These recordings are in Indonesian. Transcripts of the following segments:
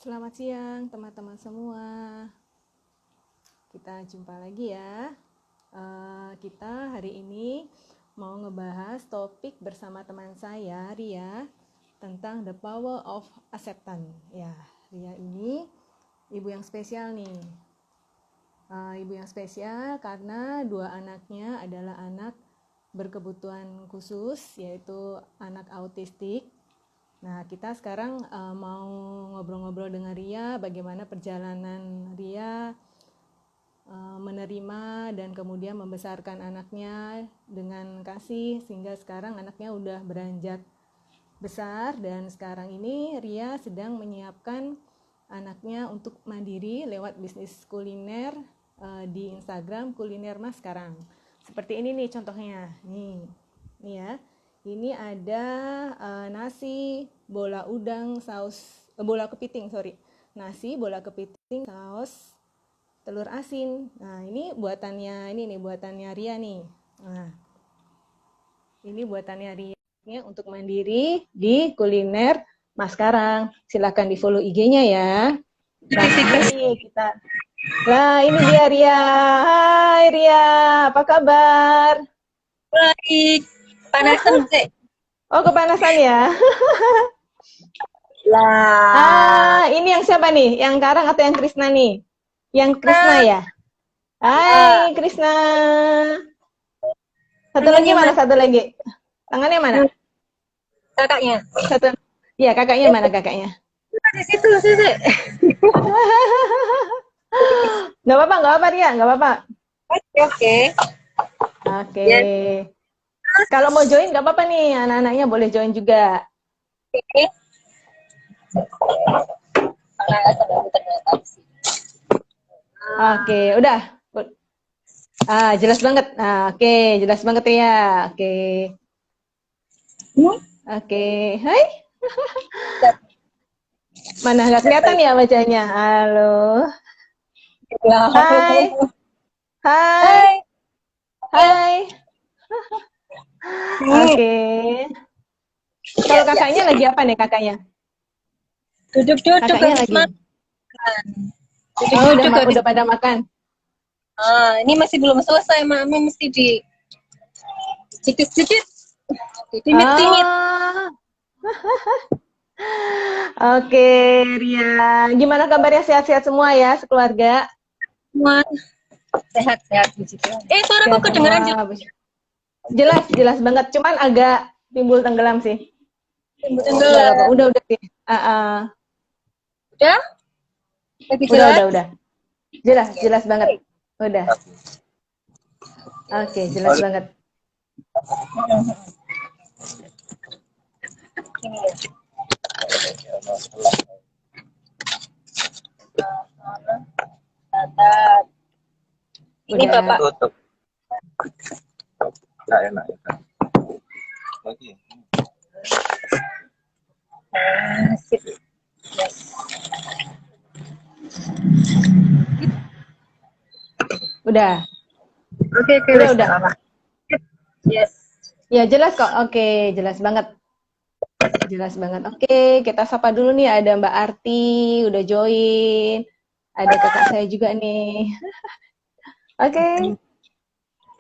Selamat siang teman-teman semua. Kita jumpa lagi ya. Kita hari ini mau ngebahas topik bersama teman saya, Ria, tentang the power of acceptance. Ya, Ria ini ibu yang spesial nih. Ibu yang spesial karena dua anaknya adalah anak berkebutuhan khusus, yaitu anak autistik. Nah, kita sekarang mau ngobrol-ngobrol dengan Ria, bagaimana perjalanan Ria menerima dan kemudian membesarkan anaknya dengan kasih, sehingga sekarang anaknya udah beranjak besar, dan sekarang ini Ria sedang menyiapkan anaknya untuk mandiri lewat bisnis kuliner di Instagram Kuliner Mas sekarang. Seperti ini nih contohnya, nih ya. Ini ada nasi, bola udang, bola kepiting, nasi, bola kepiting, saus, telur asin. Nah, ini buatannya Ria nih. Nah, ini buatannya Ria untuk mandiri di Kuliner Mas sekarang. Silahkan di follow IG-nya ya. Nah, ini kita. Nah, ini dia Ria. Hai Ria, apa kabar? Baik, panasan sih. Oh, kepanasan ya? Lah. Ini yang siapa nih? Yang Karang atau yang Krisna nih? Yang Krisna ya? Hai, Krisna. Satu lagi mana? Satu lagi. Tangannya mana? Kakaknya. Satu. Iya, kakaknya mana kakaknya? Di situ sih. Gak apa-apa Ria, gak apa-apa. Oke. Oke. Kalau mau join gak apa-apa nih, anak-anaknya boleh join juga. Oke. Oke, udah. Jelas banget. Oke, jelas banget ya. Oke. Oke, hai. Mana nggak kelihatan ya wajahnya? Halo. Hai. Hai. Hai. Oke. Kalau kakaknya lagi apa nih kakaknya? Duduk-duduk kakaknya lagi makan. Udah pada makan. Ini masih belum selesai, mama mesti di sedikit-sedikit. Timit-timit. Oke, Ria. Gimana kabarnya? Sehat-sehat semua ya, sekeluarga? Semua sehat-sehat di situ. Suaraku kedengeran jelas banget. Cuman agak timbul tenggelam sih. Udah sih. Udah? Lebih jelas? Udah. Jelas banget. Udah. Oke, jelas banget. Ini Bapak. Tutup. Nggak enak ya kan? Lagi. Sip. Yes. Udah. Oke, udah. Yes. Ya, jelas kok. Oke, jelas banget. Oke, kita sapa dulu nih. Ada Mbak Arti, udah join. Ada kakak saya juga nih. Oke.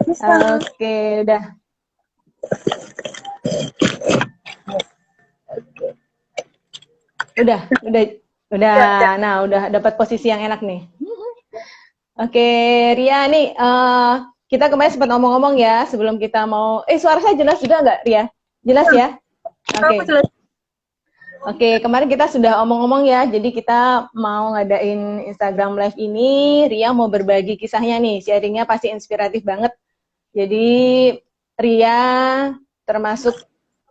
Oke, udah. Udah. Nah, udah dapat posisi yang enak nih. Oke, Ria nih, kita kemarin sempat ngomong-ngomong ya sebelum kita mau. Suara saya jelas juga nggak, Ria? Jelas ya? Oke, kemarin kita sudah omong-omong ya, jadi kita mau ngadain Instagram Live ini, Ria mau berbagi kisahnya nih, sharingnya pasti inspiratif banget. Jadi Ria termasuk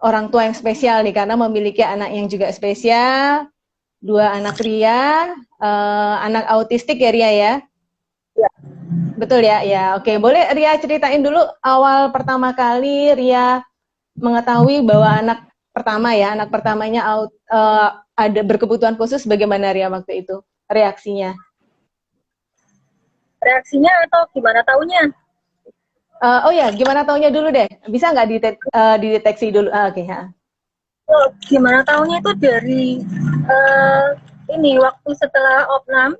orang tua yang spesial nih, karena memiliki anak yang juga spesial, 2 anak Ria, anak autistik ya Ria ya? Ya. Betul ya? Ya, oke. Boleh Ria ceritain dulu awal pertama kali Ria mengetahui bahwa anak pertamanya ada berkebutuhan khusus, bagaimana Ria waktu itu reaksinya? Reaksinya atau gimana taunya? Gimana taunya dulu deh, bisa nggak dideteksi dulu? Oke. Gimana taunya itu dari ini waktu setelah opnam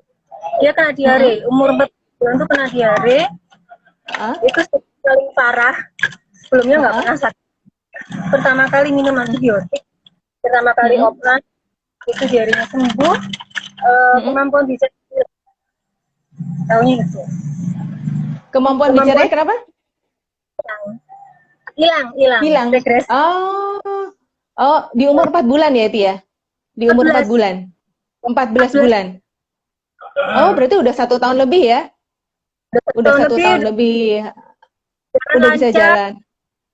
dia kena diare, umur 4 bulan tuh kena diare. Itu paling parah. Sebelumnya nggak pernah sakit. Pertama kali minum antibiotik, pertama kali opnam, itu diarenya sembuh. Kemampuan bicara tahunya gitu. Kemampuan bicaranya kenapa? Hilang. Regres. Oh, di umur 4 bulan ya itu ya? Di umur 4 bulan? 14 bulan? Oh, berarti udah 1 tahun lebih ya? Udah 1 tahun lebih. Udah bisa jalan.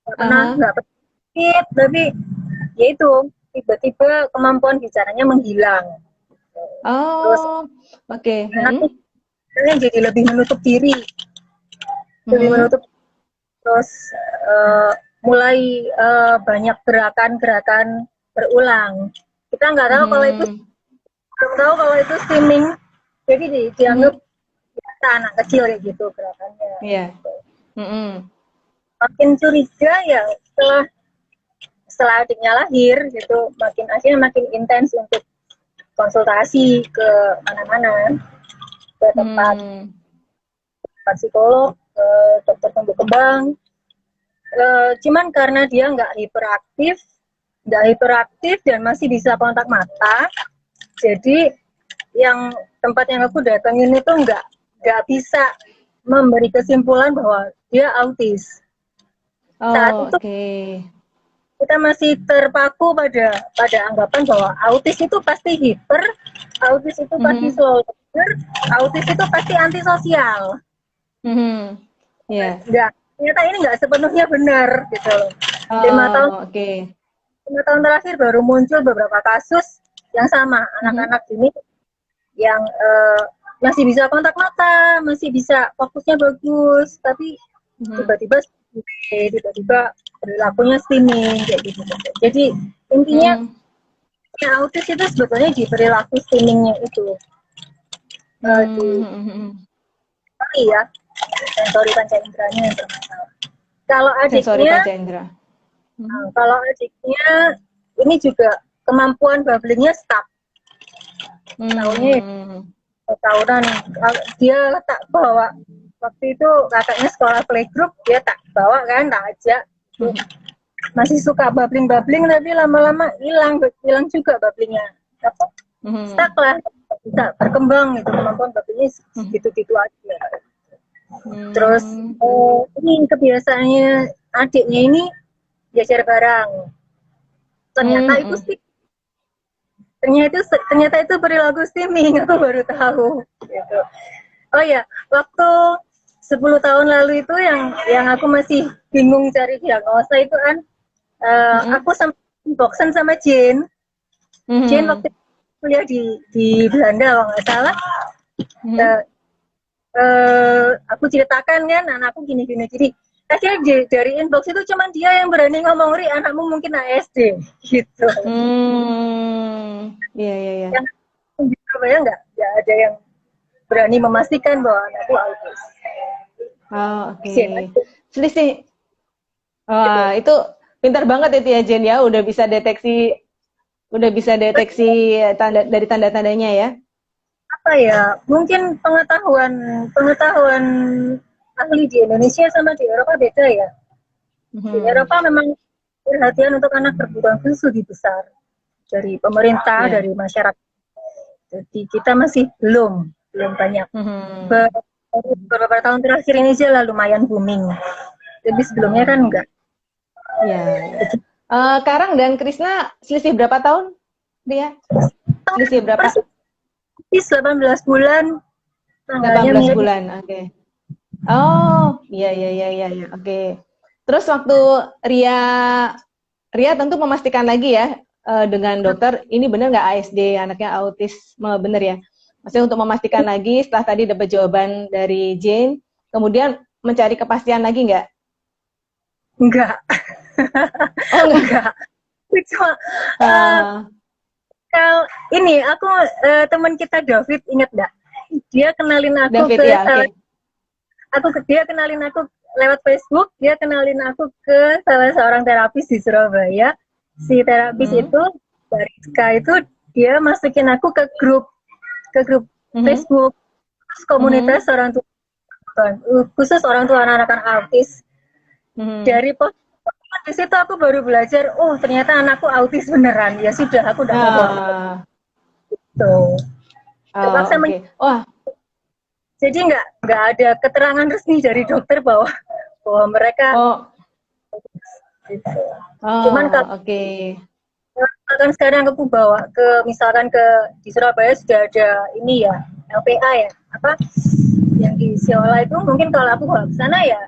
Nggak sakit, tapi ya itu tiba-tiba kemampuan bicaranya menghilang. Terus, oke. Jadi lebih menutup diri, terus mulai banyak gerakan-gerakan berulang. Kita nggak tahu kalau itu stimming, jadi dianggap biasa anak kecil kayak gitu gerakannya. Iya. Makin curiga ya setelah adiknya lahir gitu, makin intens untuk konsultasi ke mana-mana, ke tempat psikolog, ke dokter tumbuh kembang. Cuman karena dia nggak hiperaktif dan masih bisa kontak mata, jadi yang tempat yang aku datangin itu nggak bisa memberi kesimpulan bahwa dia autis. Saat itu kita masih terpaku pada anggapan bahwa autis itu pasti hiper, autis itu pasti slow learner, autis itu pasti antisosial. Ternyata ini nggak sepenuhnya benar gitu loh. 5 tahun terakhir baru muncul beberapa kasus yang sama, anak-anak ini yang masih bisa kontak mata, masih bisa fokusnya bagus, tapi tiba-tiba perilakunya stimming kayak gitu. Jadi intinya autis itu sebetulnya di perilaku stimmingnya itu. Ya, sensori panca inderanya yang bermasalah. Kalau adiknya ini juga kemampuan babblingnya stuck. Tahunan dia tak bawa waktu itu kakaknya sekolah playgroup, dia tak bawa kan, tak ajak. Masih suka babbling tapi lama-lama hilang juga babblingnya. Stuck lah, tidak berkembang itu kemampuan babblingnya gitu-gitu aja. Terus ini kebiasaannya adiknya ini belajar bareng. Ternyata itu perilaku stimming, aku baru tahu gitu. Oh ya, waktu 10 tahun lalu itu yang aku masih bingung cari diagnosa itu kan aku sempat boxan sama Jane. Jane waktu kuliah di Belanda kalau nggak salah. Aku ceritakan kan anakku gini-gini, jadi akhirnya dari inbox itu cuman dia yang berani ngomong, Ri, anakmu mungkin ASD gitu. Iya. Yang di Surabaya nggak ada yang berani memastikan bahwa anakku autis. Selisih. Itu pintar banget itu ya Jen ya, udah bisa deteksi dari tanda-tandanya ya. Apa ya? Mungkin pengetahuan ahli di Indonesia sama di Eropa beda ya. Di Eropa memang perhatian untuk anak berkebutuhan khusus lebih besar dari pemerintah, dari masyarakat. Jadi kita masih belum banyak. Beberapa tahun terakhir ini aja lumayan booming. Jadi sebelumnya kan enggak. Karang dan Krisna selisih berapa tahun, Ria? Selisih berapa? 18 bulan. 18 bulan, oke. Oh, iya, oke. Terus waktu Ria tentu memastikan lagi ya dengan dokter, ini benar nggak ASD, anaknya autisme, benar ya? Maksudnya untuk memastikan lagi setelah tadi dapat jawaban dari Jane, kemudian mencari kepastian lagi nggak? Enggak. Enggak. Cuma kalau ini aku teman kita David, ingat nggak? Dia kenalin aku David, dia kenalin aku lewat Facebook, dia kenalin aku ke salah seorang terapis di Surabaya. Si terapis itu, Bariska itu dia masukin aku ke grup Mhm. Facebook komunitas orang tua, khusus orang tua anak-anak autis. Mhm. Dari post di situ aku baru belajar, oh ternyata anakku autis beneran. Ya sudah, aku udah mau bawa Ah, tuh. Terpaksa oke. Wah, jadi nggak ada keterangan resmi dari dokter bahwa mereka oh, gitu. Cuman kalau oke. misalkan sekarang aku bawa ke misalkan ke di Surabaya sudah ada ini ya LPA ya apa yang di Siola itu, mungkin kalau aku bawa ke sana ya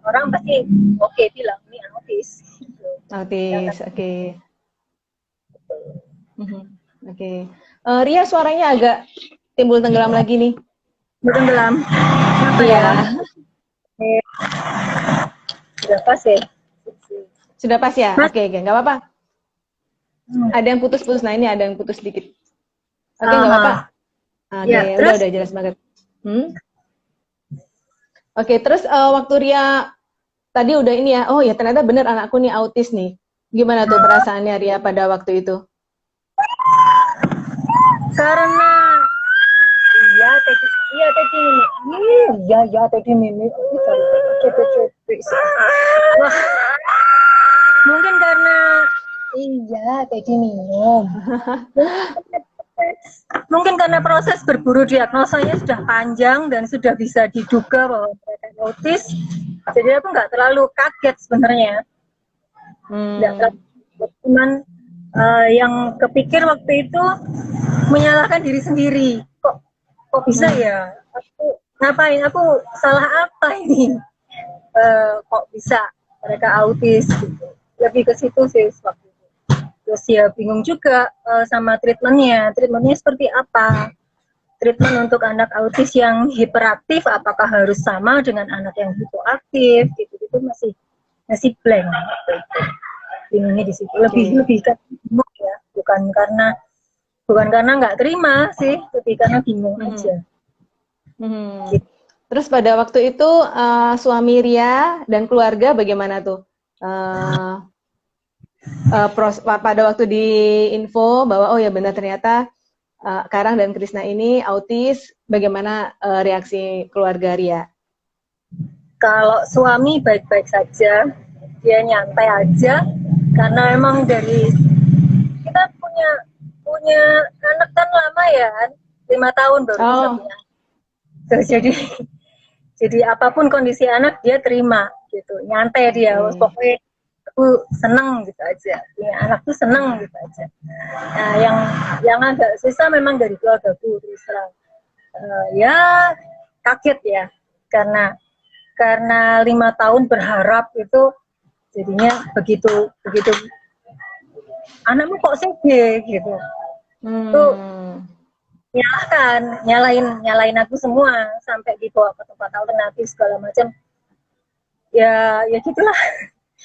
orang pasti oke bilang ini autis gitu. Autis, oke. Mhm. Oke. Ria suaranya agak timbul tenggelam lagi nih. Tenggelam apa Iya, ya, sudah pas ya sudah pas ya? Mas. Oke, oke, nggak apa-apa. Ada yang putus-putus. Nah, ini ada yang putus dikit. Oke, nggak apa-apa. Aha. Oke, Ya terus udah jelas banget. Oke, terus waktu Ria tadi udah ini ya, oh ya ternyata bener anakku nih autis nih. Gimana tuh perasaannya Ria pada waktu itu? karena tadi iya tadi mimi wah mungkin karena iya tadi minum mungkin karena proses berburu diagnosanya sudah panjang dan sudah bisa diduga bahwa mereka autis, jadi aku nggak terlalu kaget sebenarnya, nggak terlalu kaget. Cuman yang kepikir waktu itu menyalahkan diri sendiri, kok bisa ya, aku ngapain, aku salah apa ini, kok bisa mereka autis gitu. Lebih ke situ sih waktu itu. Terus ya bingung juga sama treatmentnya seperti apa. Treatment untuk anak autis yang hiperaktif apakah harus sama dengan anak yang hipoaktif gitu masih blank gitu. Bingungnya di situ, lebih kan bingung ya, bukan karena nggak terima sih, lebih karena bingung aja. Gitu. Terus pada waktu itu suami Ria dan keluarga bagaimana tuh? Pada waktu di info bahwa oh ya benar ternyata Karang dan Krisna ini autis, bagaimana reaksi keluarga Ria? Kalau suami baik-baik saja, dia nyantai aja, karena memang dari kita punya anak kan lama ya, 5 tahun baru bisa punya. Terus jadi apapun kondisi anak dia terima gitu, nyantai dia, pokoknya aku seneng gitu aja, punya anak tuh seneng gitu aja. Nah yang agak susah memang dari keluargaku terus terang, ya kaget ya, karena 5 tahun berharap itu jadinya begitu anakmu kok CG gitu, tuh nyalain aku semua, sampai dibawa ke tempat alternatif segala macam, ya gitulah.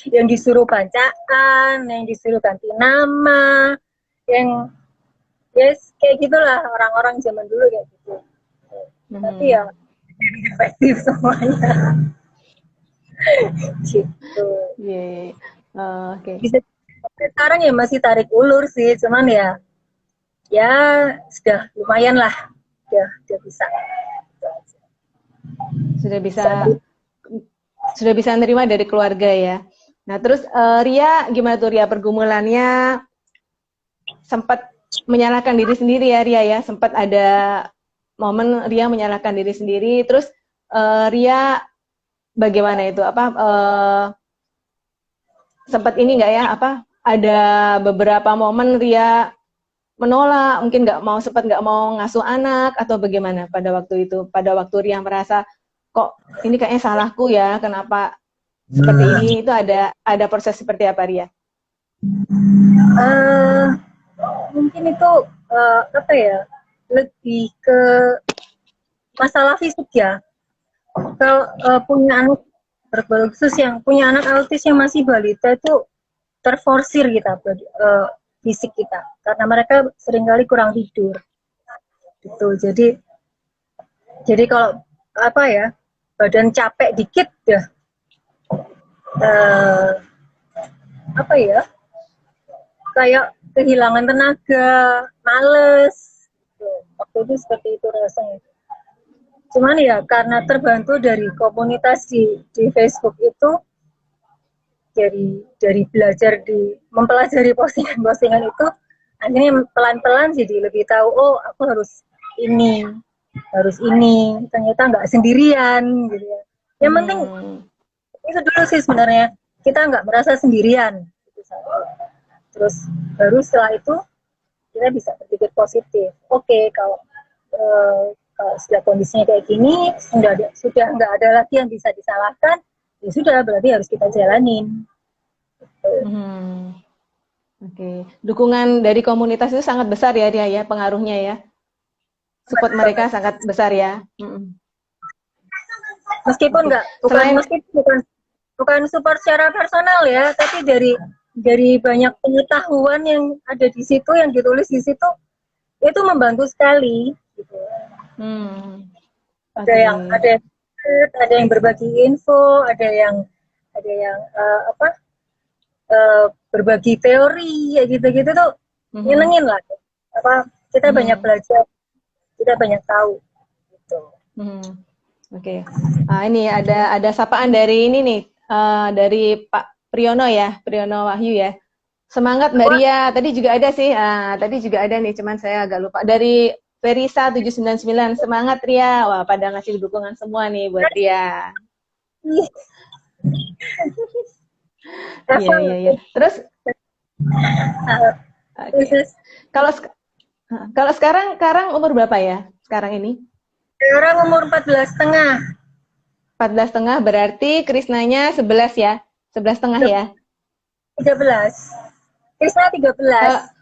Yang disuruh bacaan, yang disuruh ganti nama, yang yes kayak gitulah orang-orang zaman dulu kayak gitu. Tapi ya efektif semuanya. Gitu. Yeah. Oke. Bisa sekarang ya masih tarik ulur sih, cuman ya sudah lumayan lah, udah bisa. Sudah bisa nerima dari keluarga ya. Nah terus Ria gimana tuh Ria pergumulannya, sempat menyalahkan diri sendiri ya Ria ya, sempat ada momen Ria menyalahkan diri sendiri, terus Ria bagaimana itu sempat ini nggak ya ada beberapa momen Ria menolak, mungkin sempat nggak mau ngasuh anak atau bagaimana pada waktu itu, pada waktu Ria merasa kok ini kayaknya salahku ya, kenapa seperti ini, itu ada proses seperti apa Ria? Mungkin itu apa ya, lebih ke masalah fisik ya. Kalau punya anak berkhusus yang punya anak autis yang masih balita itu terforsir kita fisik kita, karena mereka seringkali kurang tidur gitu. Jadi kalau apa ya, badan capek dikit ya apa ya, kayak kehilangan tenaga, males. Waktu itu seperti itu rasanya. Cuman ya karena terbantu dari komunitas di Facebook itu, dari belajar mempelajari postingan-postingan itu, akhirnya pelan-pelan jadi lebih tahu, oh aku ini harus ini, ternyata nggak sendirian gitu ya. Yang penting itu dulu sih sebenarnya, kita nggak merasa sendirian gitu. Terus baru setelah itu kita bisa berpikir positif. Oke, kalau sudah kondisinya kayak gini, sudah nggak ada lagi yang bisa disalahkan, ya sudah, berarti harus kita jalanin. Oke. Dukungan dari komunitas itu sangat besar ya dia ya, pengaruhnya ya. Support mereka sangat besar ya. Meskipun bukan support secara personal ya, tapi dari banyak pengetahuan yang ada di situ, yang ditulis di situ, itu membantu sekali. Gitu. Ada yang berbagi info, ada yang berbagi teori, ya gitu-gitu tuh nyenengin lah. Kita banyak belajar, kita banyak tahu. Gitu. Oke. Nah, ini ada sapaan dari ini nih, dari Pak Priyono ya, Priyono Wahyu ya. Semangat Mbak Ria. Tadi juga ada sih. Tadi juga ada nih, cuman saya agak lupa. Dari Verisa 799. Semangat Ria. Wah, pada ngasih dukungan semua nih buat Ria. Iya. Terus kalau sekarang umur berapa ya? Sekarang ini? Sekarang umur 14,5. 14,5 berarti Krisnanya 11 ya? 11,5 ya? 13. Krisna 13.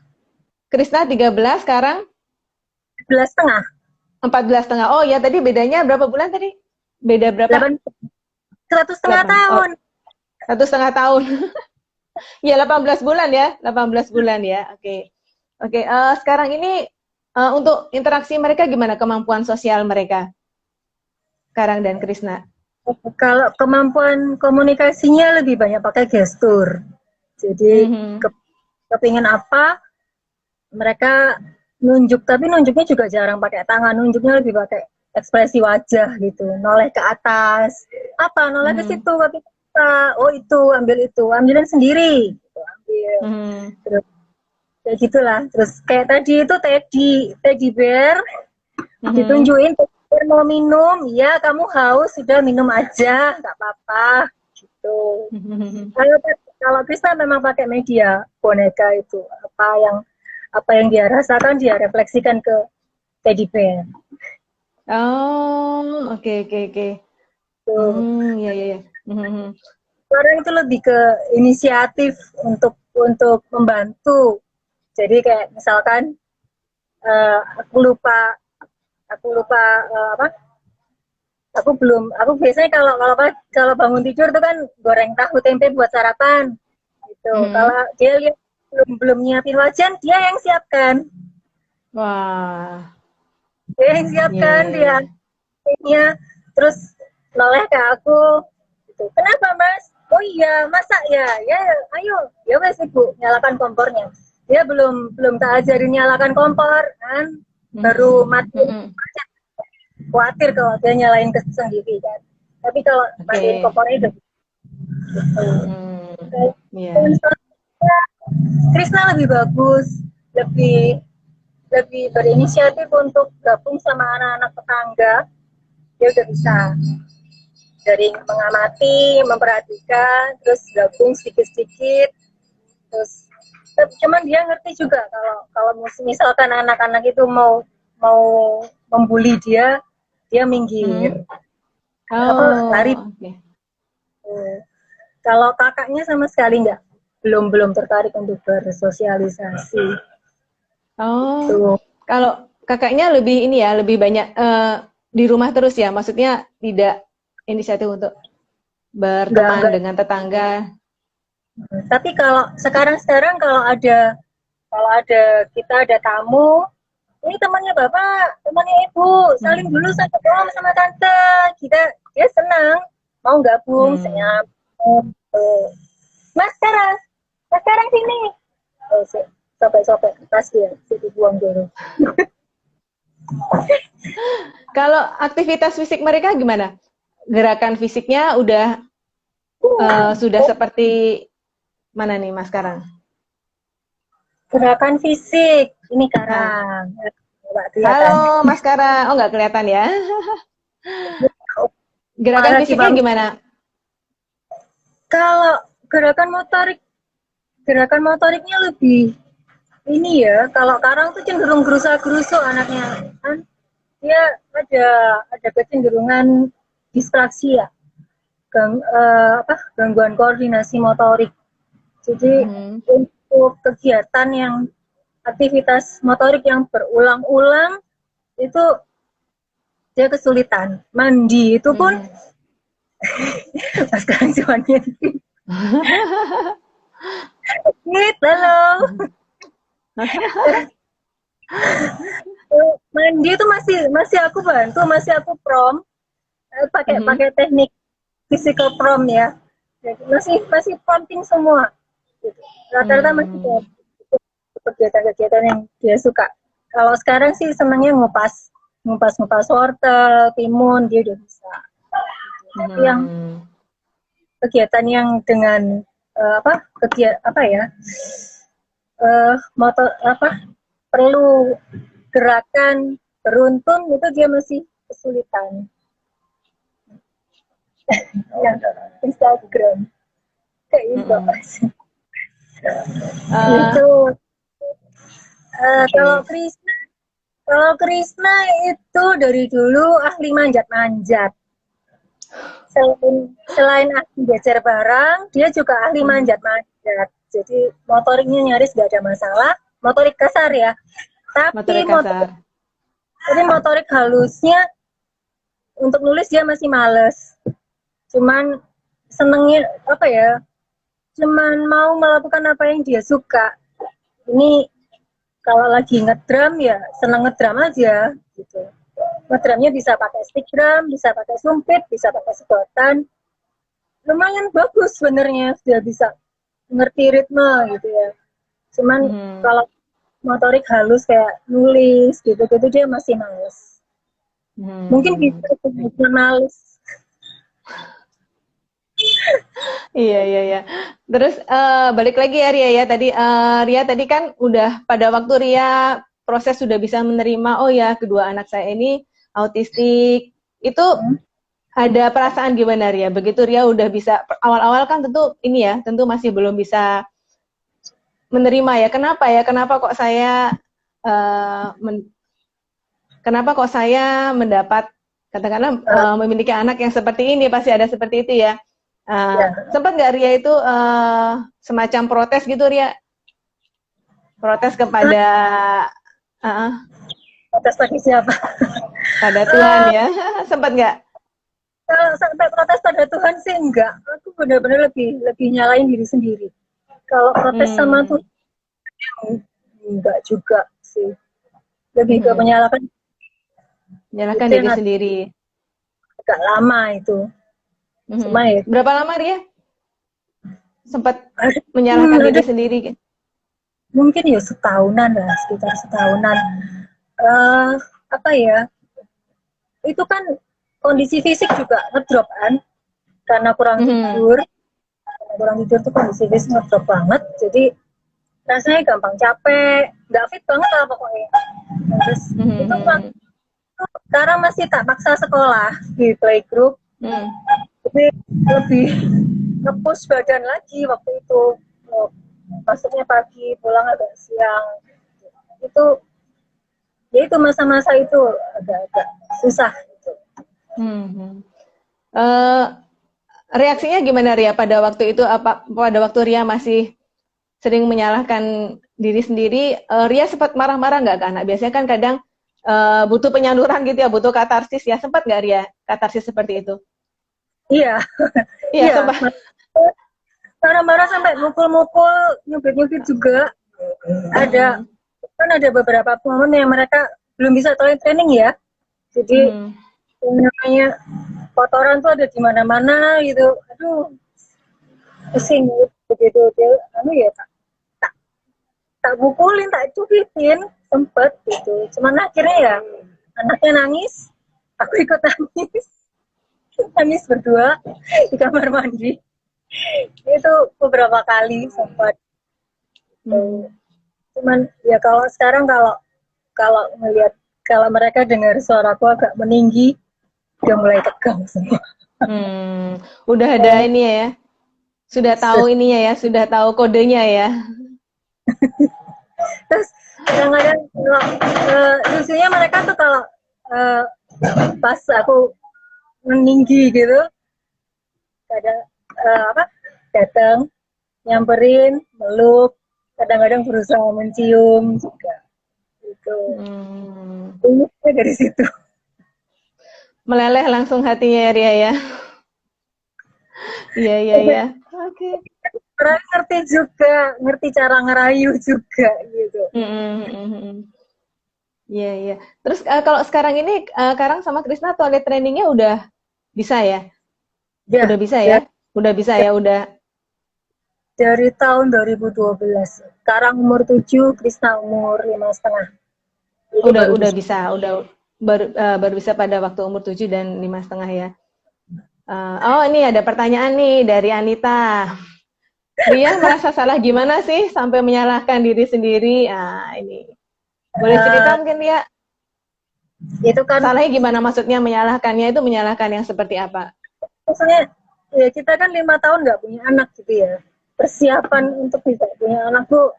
Krisna 13, sekarang? 14,5. 14,5. Oh ya, tadi bedanya berapa bulan tadi? Beda berapa? 1,5 tahun. 1,5 tahun. Ya, 18 bulan ya. 18 bulan ya. Oke. Sekarang ini untuk interaksi mereka gimana, kemampuan sosial mereka? Karang dan Krisna. Kalau kemampuan komunikasinya lebih banyak pakai gestur. Jadi kepingin apa, mereka nunjuk, tapi nunjuknya juga jarang pakai tangan, nunjuknya lebih pakai ekspresi wajah gitu, noleh ke atas, noleh ke situ, tapi oh itu, ambilin sendiri, gitu, ambil. Terus kayak gitulah. Terus kayak tadi itu teddy bear, ditunjukin mau minum, ya kamu haus sudah minum aja, nggak apa-apa gitu. Kalau Krisna memang pakai media boneka itu, apa yang dia rasakan dia refleksikan ke teddy bear. Oh, oke. Iya. Sekarang itu lebih ke inisiatif untuk membantu. Jadi kayak misalkan aku lupa aku biasanya kalau bangun tidur tuh kan goreng tahu tempe buat sarapan gitu. Kalau dia lihat belum nyiapin wajan, dia yang siapkan. Wah. Dia yang siapkan, dia terus noleh ke aku gitu. Kenapa Mas? Oh iya, masak ya. Ya, ayo. Ya wes Ibu, nyalakan kompornya. Dia belum tak ajarin nyalakan kompor kan. Baru matiin. Khawatir kalau dia nyalain ke sendiri kan. Tapi kalau matiin kompornya itu Krisna lebih bagus, lebih berinisiatif untuk gabung sama anak-anak tetangga. Dia udah bisa dari mengamati, memperhatikan, terus gabung sedikit-sedikit. Terus cuman dia ngerti juga kalau misalkan anak-anak itu mau membuli dia minggir. Lari. Kalau kakaknya sama sekali belum tertarik untuk bersosialisasi. Kalau kakaknya lebih banyak di rumah terus ya, maksudnya tidak inisiatif untuk berteman dengan tetangga. Tapi kalau sekarang kalau ada kita ada tamu, ini temannya bapak, temannya ibu, saling dulu sama tante, dia senang mau gabung, senyap. Mas sekarang sini, Sobek-sobek kertas dia, jadi buang dulu. Kalau aktivitas fisik mereka gimana? Gerakan fisiknya udah sudah seperti mana nih Mas sekarang? Gerakan fisik, ini Karang. Nggak kelihatan. Halo Mas Kara, oh nggak kelihatan ya? Gerakan Malah fisiknya gimana? gimana? Kalau gerakan motoriknya lebih ini ya. Kalau Karang tuh cenderung gerusa-gerusuk anaknya kan. Dia ada kecenderungan distraksi ya, gangguan koordinasi motorik. Jadi untuk kegiatan yang aktivitas motorik yang berulang-ulang itu dia kesulitan. Mandi itu pun pas sekarang cuma gitu. Halo. Mandi itu masih aku bantu, masih aku prom pakai teknik physical prom ya. Jadi masih prompting semua. Gitu. Rata-rata masih kegiatan-kegiatan yang dia suka. Kalau sekarang sih senangnya ngupas wortel, timun, dia udah bisa. Tapi yang kegiatan yang dengan perlu gerakan beruntun itu dia masih kesulitan. Yang Instagram kayak gitu. Itu kalau Krisna itu dari dulu ahli manjat-manjat. Selain ahli belajar barang, dia juga ahli manjat-manjat. Jadi motoriknya nyaris nggak ada masalah. Motorik kasar ya. Tapi motorik halusnya untuk nulis dia masih males. Cuman senengnya cuman mau melakukan apa yang dia suka. Ini kalau lagi ngedrum ya seneng ngedrum aja gitu. Ngedrumnya bisa pakai stick drum, bisa pakai sumpit, bisa pakai sedotan. Lumayan bagus sebenarnya, sudah bisa ngerti ritme gitu ya. Cuman kalau motorik halus kayak nulis gitu-gitu dia masih males. Mungkin bisa males. Iya. Terus balik lagi ya Ria ya. Ria tadi kan udah pada waktu Ria proses sudah bisa menerima, oh ya kedua anak saya ini autistik. Itu ada perasaan gimana Ria? Begitu Ria udah bisa, awal-awal kan tentu masih belum bisa menerima ya. Kenapa kok saya mendapat katakanlah memiliki anak yang seperti ini, pasti ada seperti itu ya. Sempat nggak Ria itu semacam protes gitu Ria? Protes kepada protes pada siapa? Pada Tuhan ya. Sempat nggak? Kalau sampai protes pada Tuhan sih enggak. Aku benar-benar lebih nyalain diri sendiri. Kalau protes sama Tuhan enggak juga sih. Lebih ke menyalahkan diri sendiri. Agak lama itu. Cuma ya. Berapa lama Ria? Sempat menyalahkan diri sendiri? Mungkin ya setahunan lah, sekitar setahunan. Itu kan kondisi fisik juga ngedrop kan, karena kurang tidur. Karena kurang tidur tuh kondisi fisik ngedrop banget. Jadi rasanya gampang capek, nggak fit banget lah pokoknya. Terus itu sekarang masih tak paksa sekolah di playgroup. Jadi lebih nge-push badan lagi waktu itu. Masuknya pagi, pulang agak siang. Itu masa-masa itu agak susah gitu. Reaksinya gimana Ria pada waktu itu? Pada waktu Ria masih sering menyalahkan diri sendiri, Ria sempat marah-marah nggak ke anak? Biasanya kan kadang butuh penyaluran gitu ya, butuh katarsis ya. Sempat nggak Ria katarsis seperti itu? Iya. Sempat. Marah-marah sampai mukul-mukul, nyubit-nyubit juga. Ada beberapa momen yang mereka belum bisa training ya. Jadi namanya kotoran tuh ada di mana-mana gitu. Aduh, pusing begitu dia. tak pukulin, tak cubitin, sempet gitu. Cuman akhirnya ya anaknya nangis, aku ikut nangis, nangis berdua di kamar mandi. Itu beberapa kali sempat. Cuman ya kalau sekarang kalau kalau melihat kalau mereka dengar suaraku agak meninggi, udah mulai tegang semua. Udah ada ini ya, sudah tahu ininya ya, sudah tahu kodenya ya. Terus kadang-kadang kalau lucunya mereka tuh kalau pas aku meninggi gitu, kadang datang nyamperin, meluk, kadang-kadang berusaha mencium juga. Itu uniknya dari situ. Meleleh langsung hatinya ya Ria ya. Iya. Oke. Orang ngerti juga, ngerti cara ngerayu juga gitu. Iya. Terus kalau sekarang ini Karang sama Krisna toilet trainingnya udah bisa ya? Ya, udah bisa ya? Udah bisa ya? Udah. Dari tahun 2012. Sekarang umur 7, Krisna umur 5,5. Udah bisa, baru bisa pada waktu umur 7 dan 5,5 ya. Oh ini ada pertanyaan nih dari Anita. Ria merasa salah gimana sih sampai menyalahkan diri sendiri? Ini boleh cerita mungkin Ria? Itu kan salahnya gimana, maksudnya menyalahkannya itu menyalahkan yang seperti apa? Maksudnya ya kita kan 5 tahun nggak punya anak gitu ya. Persiapan untuk bisa punya anak tuh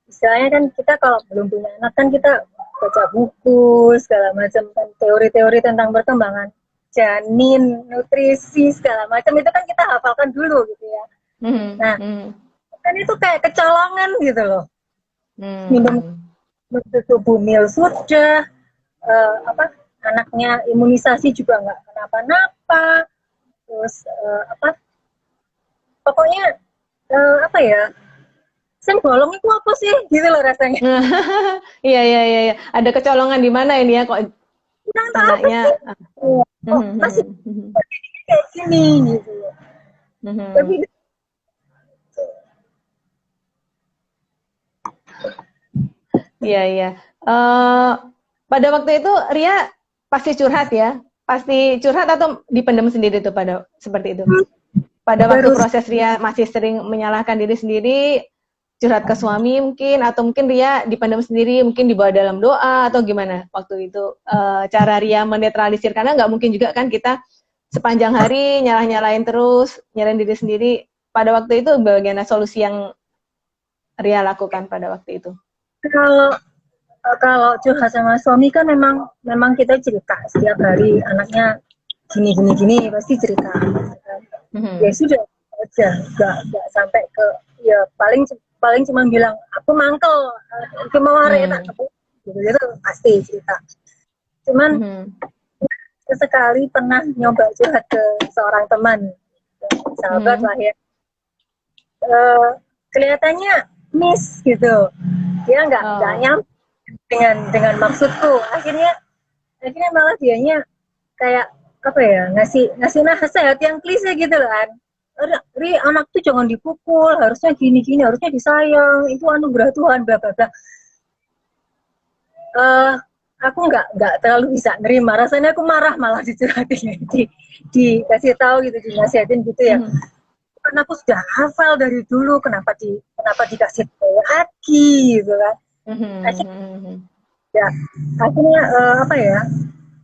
istilahnya kan kita kalau belum punya anak kan kita baca buku segala macam kan, teori-teori tentang perkembangan janin, nutrisi segala macam itu kan kita hafalkan dulu gitu ya. Nah, kan itu kayak kecolongan gitu loh. Minum susu bumil sudah, anaknya imunisasi juga nggak kenapa-napa, terus pokoknya sen bolong itu apa sih gitu loh rasanya. Iya. Ada kecolongan di mana ini ya kok anaknya masih kayak gini gitu. Tapi iya. Pada waktu itu Ria pasti curhat ya? Pasti curhat atau dipendam sendiri tuh pada seperti itu? Pada waktu proses Ria masih sering menyalahkan diri sendiri, curhat ke suami mungkin, atau mungkin Ria dipendam sendiri, mungkin dibawa dalam doa, atau gimana waktu itu cara Ria menetralisir, karena nggak mungkin juga kan kita sepanjang hari nyalahin terus, nyalahin diri sendiri. Pada waktu itu bagaimana solusi yang Ria lakukan pada waktu itu? Kalau curhat sama suami kan memang kita cerita setiap hari, anaknya gini pasti cerita. Ya sudah aja, nggak sampai ke ya paling cuma bilang aku mangkel, aku mau tak gitu pasti cerita. Cuman sesekali pernah nyoba curhat ke seorang teman, sahabat lah ya. Kelihatannya miss gitu, dia nggak nyampe dengan maksudku. Akhirnya malah dianya kayak ngasih nasihat yang klise gitu kan. Ri, anak tuh jangan dipukul, harusnya gini harusnya disayang, itu anugerah Tuhan, bla bla bla. Aku nggak terlalu bisa nerima, rasanya aku marah malah dicurhatin, dikasih tahu gitu, dinasihatin gitu ya. Karena aku sudah hafal dari dulu, kenapa dikasih tahu lagi gitu kan. Akhirnya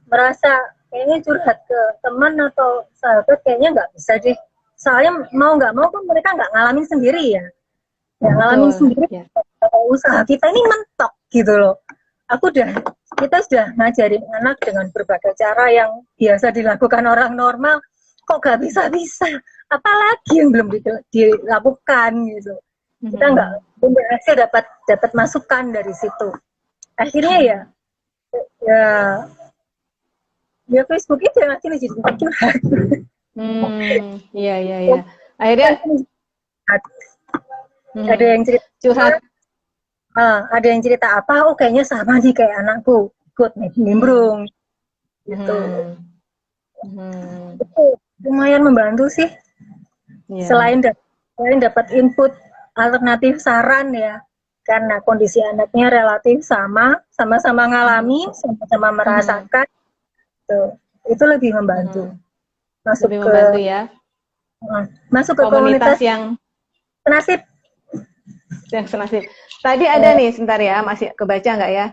merasa kayaknya curhat ke teman atau sahabat kayaknya nggak bisa deh, soalnya mau nggak mau kan mereka nggak ngalamin sendiri ya, ngalamin sendiri ya. Usaha kita ini mentok gitu loh. Kita sudah ngajarin anak dengan berbagai cara yang biasa dilakukan orang normal, kok nggak bisa apalagi yang belum dilakukan gitu. Kita nggak berhasil dapat masukan dari situ. Akhirnya ya Facebook itu yang akhirnya jadi tempat curhat. Iya. Akhirnya ada yang cerita curhat. Ada yang cerita apa? Oh kayaknya sama nih kayak anakku, ikut nimbrung gitu. Itu lumayan membantu sih. Selain dapat input alternatif saran ya, karena kondisi anaknya relatif sama-sama ngalami, sama-sama merasakan, tuh, itu lebih membantu. Masuk Lebih ke membantu ya. masuk ke Komunitas komunitas yang senasib. senasib. Tadi ada nih, sebentar ya, masih kebaca nggak ya?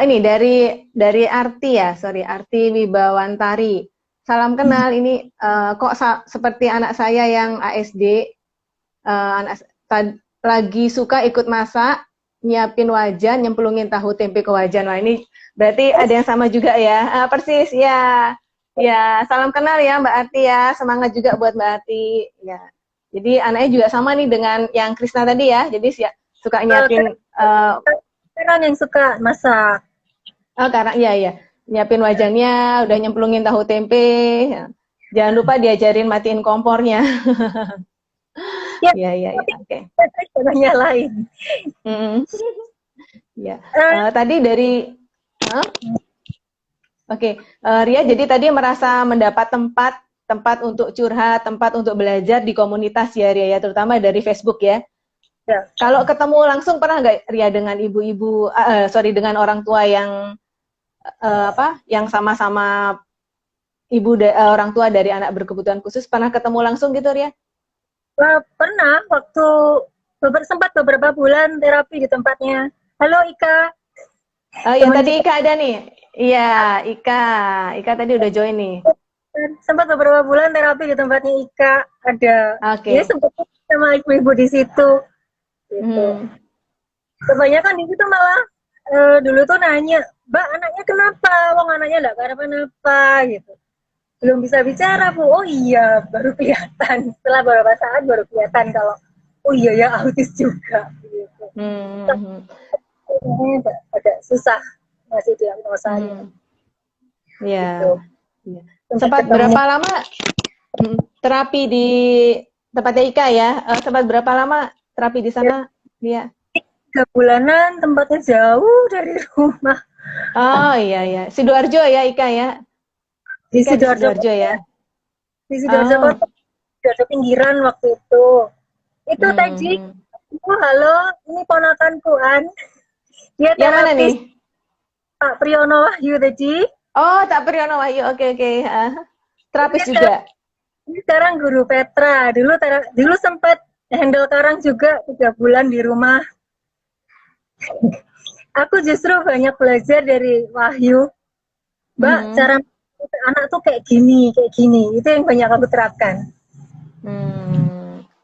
Ini dari Arti ya, sorry, Arti Wibawantari. Salam kenal, ini kok seperti anak saya yang ASD, lagi suka ikut masak, nyiapin wajan, nyemplungin tahu tempe ke wajan. Wah, ini berarti ada yang sama juga ya. Persis, ya. Ya, salam kenal ya Mbak Arti ya. Semangat juga buat Mbak Arti. Ya. Jadi anaknya juga sama nih dengan yang Krisna tadi ya. Jadi suka nyiapin Orang yang suka masak. karena iya nyiapin wajannya, udah nyemplungin tahu tempe. Ya. Jangan lupa diajarin matiin kompornya. Ya, Iya, oke. jangan nyalain. Ya. Tadi dari Oke, Ria, jadi tadi merasa mendapat tempat untuk curhat, tempat untuk belajar di komunitas ya Ria ya, terutama dari Facebook ya. Ya. Kalau ketemu langsung pernah nggak Ria dengan ibu-ibu, dengan orang tua yang yang sama-sama orang tua dari anak berkebutuhan khusus, pernah ketemu langsung gitu Ria? Pernah, waktu sempat beberapa bulan terapi di tempatnya. Halo Ika. Yang tadi Ika ada nih. Iya, Ika tadi udah join nih. Sempat beberapa bulan terapi di tempatnya Ika, ada. Oke. Ya sempat sama ibu-ibu di situ. Gitu. Kebanyakan di situ malah dulu tuh nanya, Mbak anaknya kenapa? Wong anaknya nggak kenapa-napa gitu. Belum bisa bicara Bu. Oh iya, baru kelihatan. Setelah beberapa saat baru kelihatan kalau oh iya ya autis juga. Gitu. Agak susah masih diagnosanya. Iya. Gitu. Sempat berapa lama terapi di tempatnya Ika ya? Sempat berapa lama terapi di sana? Iya. 3 bulanan, tempatnya jauh dari rumah. Oh iya. Sidoarjo ya Ika ya? Di Ika Sidoarjo ya? Di Sidoarjo Kota, Sidoarjo pinggiran waktu itu. Itu tadi, halo, ini ponakanku An. Dia yang mana nih? Pak Priyono Wahyu tadi. Oh, Pak Priyono Wahyu, oke. Terapis juga? Ini sekarang guru Petra. Dulu sempat handle karang juga 3 bulan di rumah. Aku justru banyak belajar dari Wahyu. Mbak, cara anak tuh kayak gini. Itu yang banyak aku terapkan.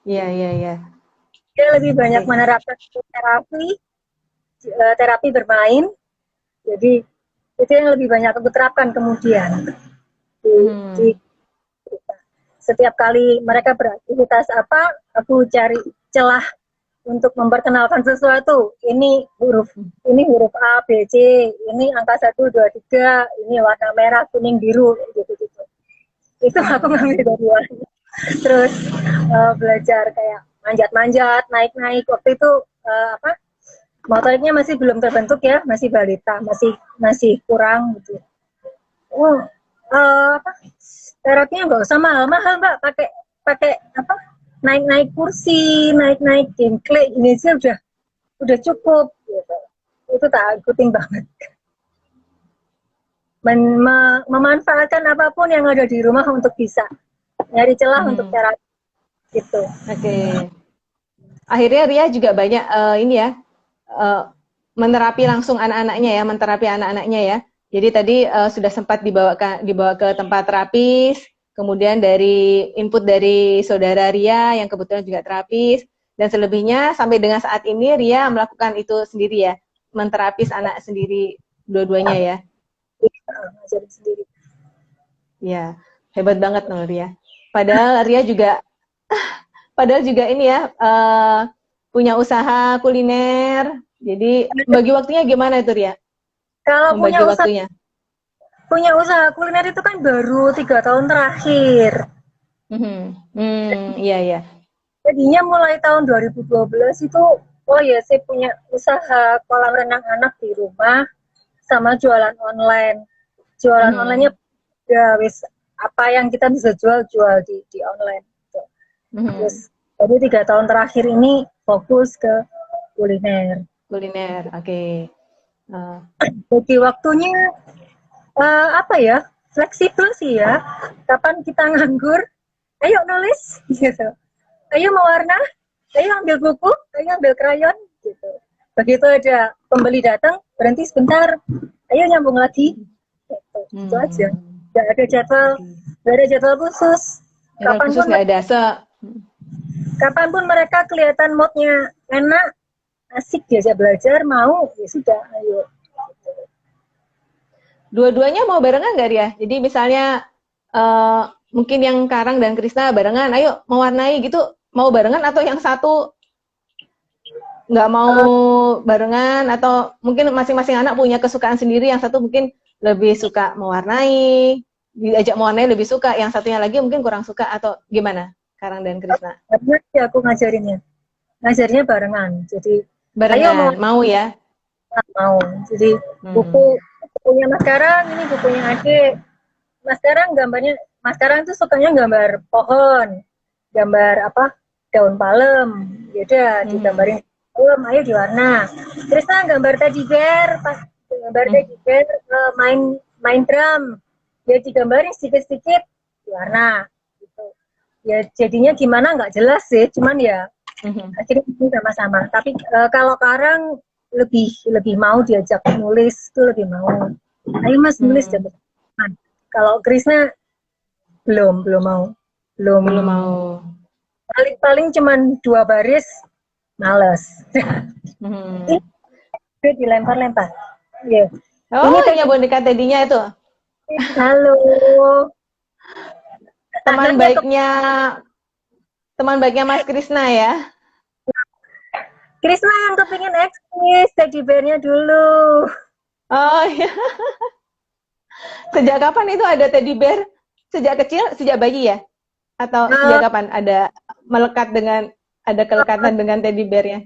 Iya. Dia lebih banyak menerapkan terapi bermain. Jadi itu yang lebih banyak aku terapkan kemudian. Setiap kali mereka beraktivitas apa, aku cari celah untuk memperkenalkan sesuatu. Ini huruf A, B, C, ini angka 1, 2, 3, ini warna merah, kuning, biru, gitu. Itu aku ngambil dari Wahyu. Terus belajar kayak manjat-manjat, naik-naik. Waktu itu motoriknya masih belum terbentuk ya, masih balita, masih kurang gitu. Terapinya nggak usah mahal-mahal Mbak, pakai naik-naik kursi, naik-naik dengklek, ini sih udah cukup gitu. Itu tak ikutin banget. Memanfaatkan apapun yang ada di rumah untuk bisa nyari celah untuk terapi gitu. Oke. Akhirnya Ria juga banyak menerapi langsung anak-anaknya ya, ya. Jadi tadi sudah sempat dibawa ke tempat terapis, kemudian dari input dari saudara Ria yang kebetulan juga terapis, dan selebihnya sampai dengan saat ini Ria melakukan itu sendiri ya, menterapis anak sendiri dua-duanya ya. Sendiri. Ya, hebat banget loh Ria. Padahal Ria juga ini ya, punya usaha kuliner. Jadi bagi waktunya gimana itu Ria? Kalau punya usaha kuliner itu kan baru 3 tahun terakhir. Iya. Jadinya mulai tahun 2012 itu, saya punya usaha kolam renang anak di rumah sama jualan online. Jualan onlinenya ya wis apa yang kita bisa jual di online. Gitu. Terus Jadi 3 tahun terakhir ini fokus ke kuliner. Kuliner, oke. Jadi waktunya apa ya, fleksibel sih ya. Kapan kita nganggur, ayo nulis gitu. Ayo mewarna, ayo ambil buku, ayo ambil krayon gitu. Begitu ada pembeli datang, berhenti sebentar, ayo nyambung lagi. Gitu. Itu aja. Gak ada jadwal, gak ada jadwal khusus. Jadwal khusus nggak ada. Kapanpun mereka kelihatan moodnya enak, asik diajak belajar, mau, ya sudah, ayo. Dua-duanya mau barengan nggak Ria? Jadi misalnya mungkin yang Karang dan Krisna barengan, ayo mewarnai gitu, mau barengan atau yang satu nggak mau barengan, atau mungkin masing-masing anak punya kesukaan sendiri, yang satu mungkin lebih suka mewarnai, diajak mewarnai lebih suka, yang satunya lagi mungkin kurang suka, atau gimana Karang dan Krisna? Karena ya aku ngajarinnya barengan, jadi Barengan, ayo mau ya? mau. Jadi bukunya Mas Karang, ini bukunya Adik. Mas Karang gambarnya, Mas Karang tuh sukanya gambar pohon, gambar apa, daun palem, yaudah digambarin palem, ayo diwarna. Krisna gambar teddy bear, pas gambar teddy bear, main drum, ya digambarin sedikit-sedikit diwarna. Gitu. Ya jadinya gimana nggak jelas sih, cuman ya akhirnya sama-sama. Tapi kalau Karang lebih mau diajak nulis, tuh lebih mau. Ayo Mas nulis deh. Kalau Krisna belum mau. Belum mau. Paling cuman 2 baris, males. Ini dilempar-lempar. Yeah. Oh, ini boneka Teddy-nya itu. Halo. Teman baiknya Mas Krisna ya. Krisna yang kepingin eksis teddy bear-nya dulu. Oh iya. Sejak kapan itu ada teddy bear? Sejak kecil, sejak bayi ya? Atau sejak kapan ada ada kelekatan dengan teddy bear-nya?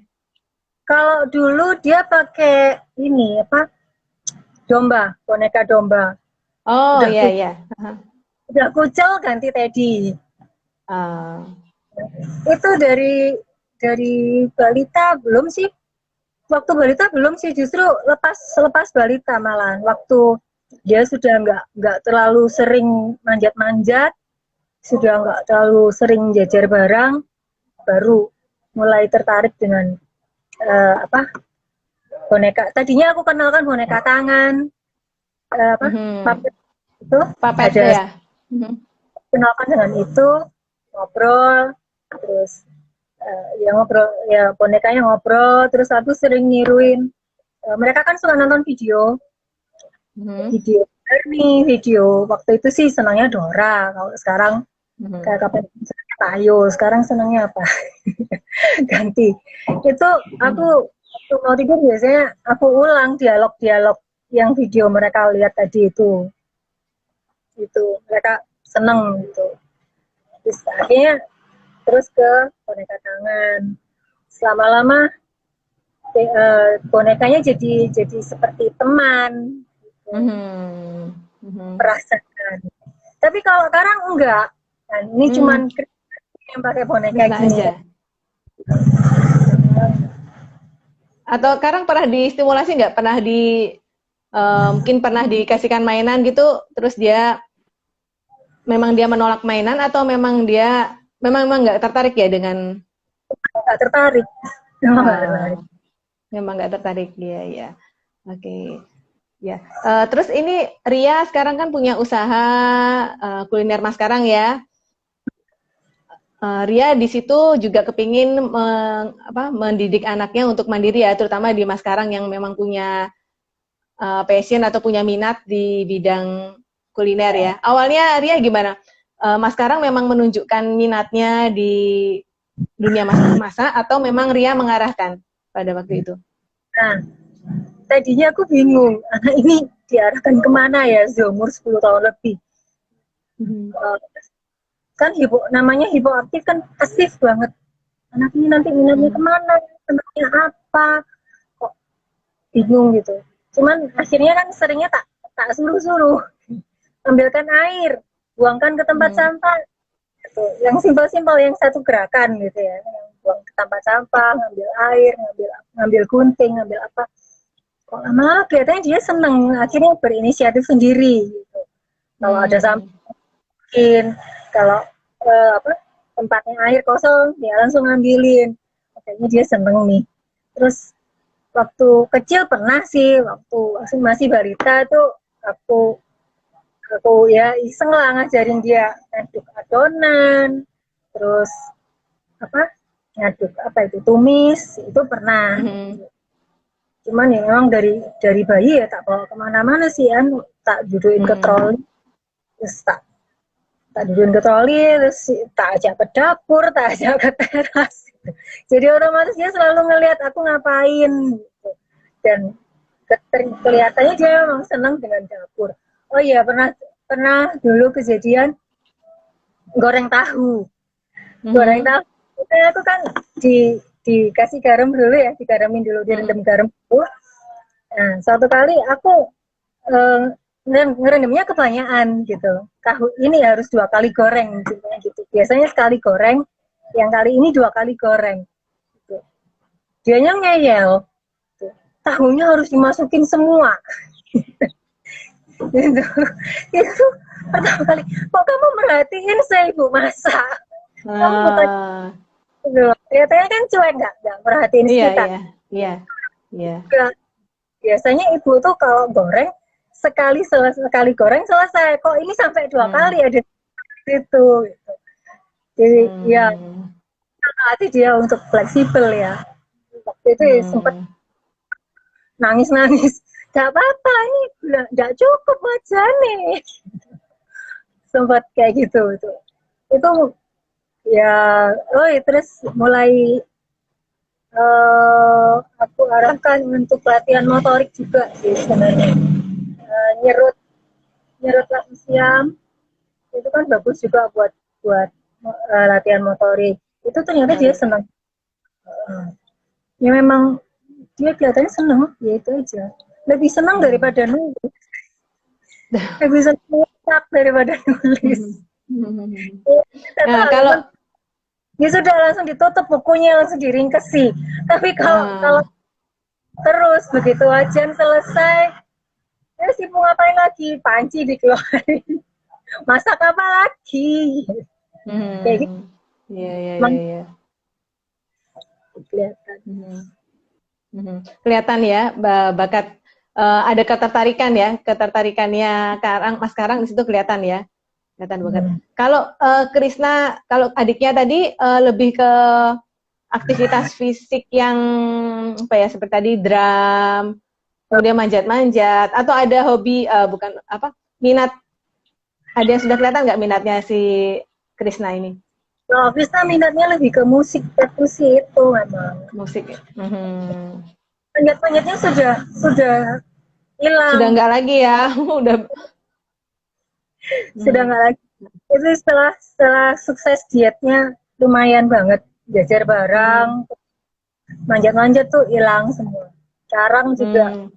Kalau dulu dia pakai ini apa? Domba, boneka domba. Oh iya. Udah kucel ganti teddy. Itu dari balita belum sih? Waktu balita belum sih, justru lepas balita malah. Waktu dia sudah nggak terlalu sering manjat-manjat, sudah nggak terlalu sering jajar barang, baru mulai tertarik dengan boneka. Tadinya aku kenalkan boneka tangan, puppet itu. Puppet ya. Kenalkan dengan itu, ngobrol, terus bonekanya ngobrol, terus aku sering niruin. Mereka kan suka nonton video video waktu itu sih senangnya Dora. Kalau sekarang kayak kapan Tayo, sekarang senangnya apa? Ganti. Itu aku waktu mau tidur biasanya aku ulang dialog-dialog yang video mereka lihat tadi itu mereka seneng gitu. Terus akhirnya terus ke boneka tangan. Selama-lama bonekanya jadi seperti teman gitu. Perasaan. Tapi kalau sekarang enggak. Nah, ini cuman yang pakai boneka gini aja. Atau sekarang pernah distimulasi nggak? Mungkin pernah dikasihkan mainan gitu, terus memang dia menolak mainan, atau memang dia memang nggak tertarik ya dengan? Nggak tertarik. Memang nggak tertarik dia ya. Oke. Ya. Terus ini Ria sekarang kan punya usaha kuliner Mas Karang ya. Ria di situ juga kepingin mendidik anaknya untuk mandiri ya, terutama di Mas Karang yang memang punya passion atau punya minat di bidang kuliner ya. Awalnya Ria gimana? Mas Karang memang menunjukkan minatnya di dunia masak, atau memang Ria mengarahkan pada waktu itu? Nah, tadinya aku bingung, anak ini diarahkan kemana ya, seumur 10 tahun lebih. Kan namanya hipoaktif kan pasif banget. Anak ini nanti minatnya kemana, senangnya apa, kok bingung gitu. Cuman akhirnya kan seringnya tak suruh-suruh. Ambilkan air, buangkan ke tempat sampah. Gitu. Yang simpel-simpel, yang satu gerakan gitu ya, yang buang ke tempat sampah, ngambil air, ngambil gunting, ngambil apa. Kok lama kelihatannya dia seneng, akhirnya berinisiatif sendiri gitu. Kalau ada sampah, kalau apa, tempatnya air kosong, dia langsung ngambilin. Kayaknya dia seneng nih. Terus waktu kecil pernah sih, waktu masih balita tuh aku ya iseng lah ngajarin dia ngaduk adonan, terus apa, ngaduk apa itu, tumis, itu pernah. Cuman ya memang dari bayi ya tak bawa kemana-mana sih kan, tak dudukin ke troli, terus tak dudukin ke troli, terus tak ajak ke dapur, tak ajak ke teras. Jadi otomatis dia selalu ngelihat aku ngapain gitu. Dan kelihatannya dia memang senang dengan dapur. Oh iya, pernah dulu kejadian goreng tahu. Goreng tahu itu aku kan dikasih garam dulu ya, digaramin dulu, direndam garam dulu. Nah, suatu kali aku ngerendamnya kebanyakan gitu. Tahu ini harus 2 kali goreng gitu. Biasanya sekali goreng, yang kali ini 2 kali goreng. Gitu. Dianya ngeyel. Gitu. Tahunya harus dimasukin semua. Gitu. Itu pertama kali, kok kamu merhatiin saya ibu masak? Kamu bukan gitu. Ternyata kan cuek, nggak merhatiin sekitar. Iya. Biasanya ibu tuh kalau goreng sekali goreng selesai. Kok ini sampai 2 kali ada itu gitu. Jadi ya hati dia untuk fleksibel ya. Waktu itu sempat nangis-nangis. Gak apa-apa, ini gak cukup wajahnya. Sempat kayak gitu itu ya. Terus mulai aku arahkan untuk latihan motorik juga sih sebenarnya. Nyerut magnesium itu kan bagus juga buat latihan motorik. Itu ternyata dia senang. Ya memang dia kelihatannya senang, ya itu aja. Lebih senang daripada nulis. Lebih senang masak daripada nulis. Nah, kalau ya sudah langsung ditutup bukunya, langsung diringkesi. Tapi kalau terus begitu wajan selesai, ya sibuk ngapain lagi? Panci dikeluarin. Masak apa lagi? Kayak gitu. Iya. Kelihatan. Kelihatan ya bakat, ada ketertarikannya Mas Karang di situ kelihatan ya. Kelihatan banget. Kalau Krisna, kalau adiknya tadi lebih ke aktivitas fisik yang apa ya, seperti tadi drum, kemudian manjat-manjat, atau ada hobi bukan apa, minat, ada yang sudah kelihatan nggak minatnya si Krisna ini? Krisna minatnya lebih ke musik, perkusi itu memang. Musik. Manjat-manjatnya sudah hilang. Sudah nggak lagi ya, sudah nggak lagi. Itu setelah sukses dietnya lumayan banget, jajar barang, manjat-manjat tuh hilang semua. Sekarang juga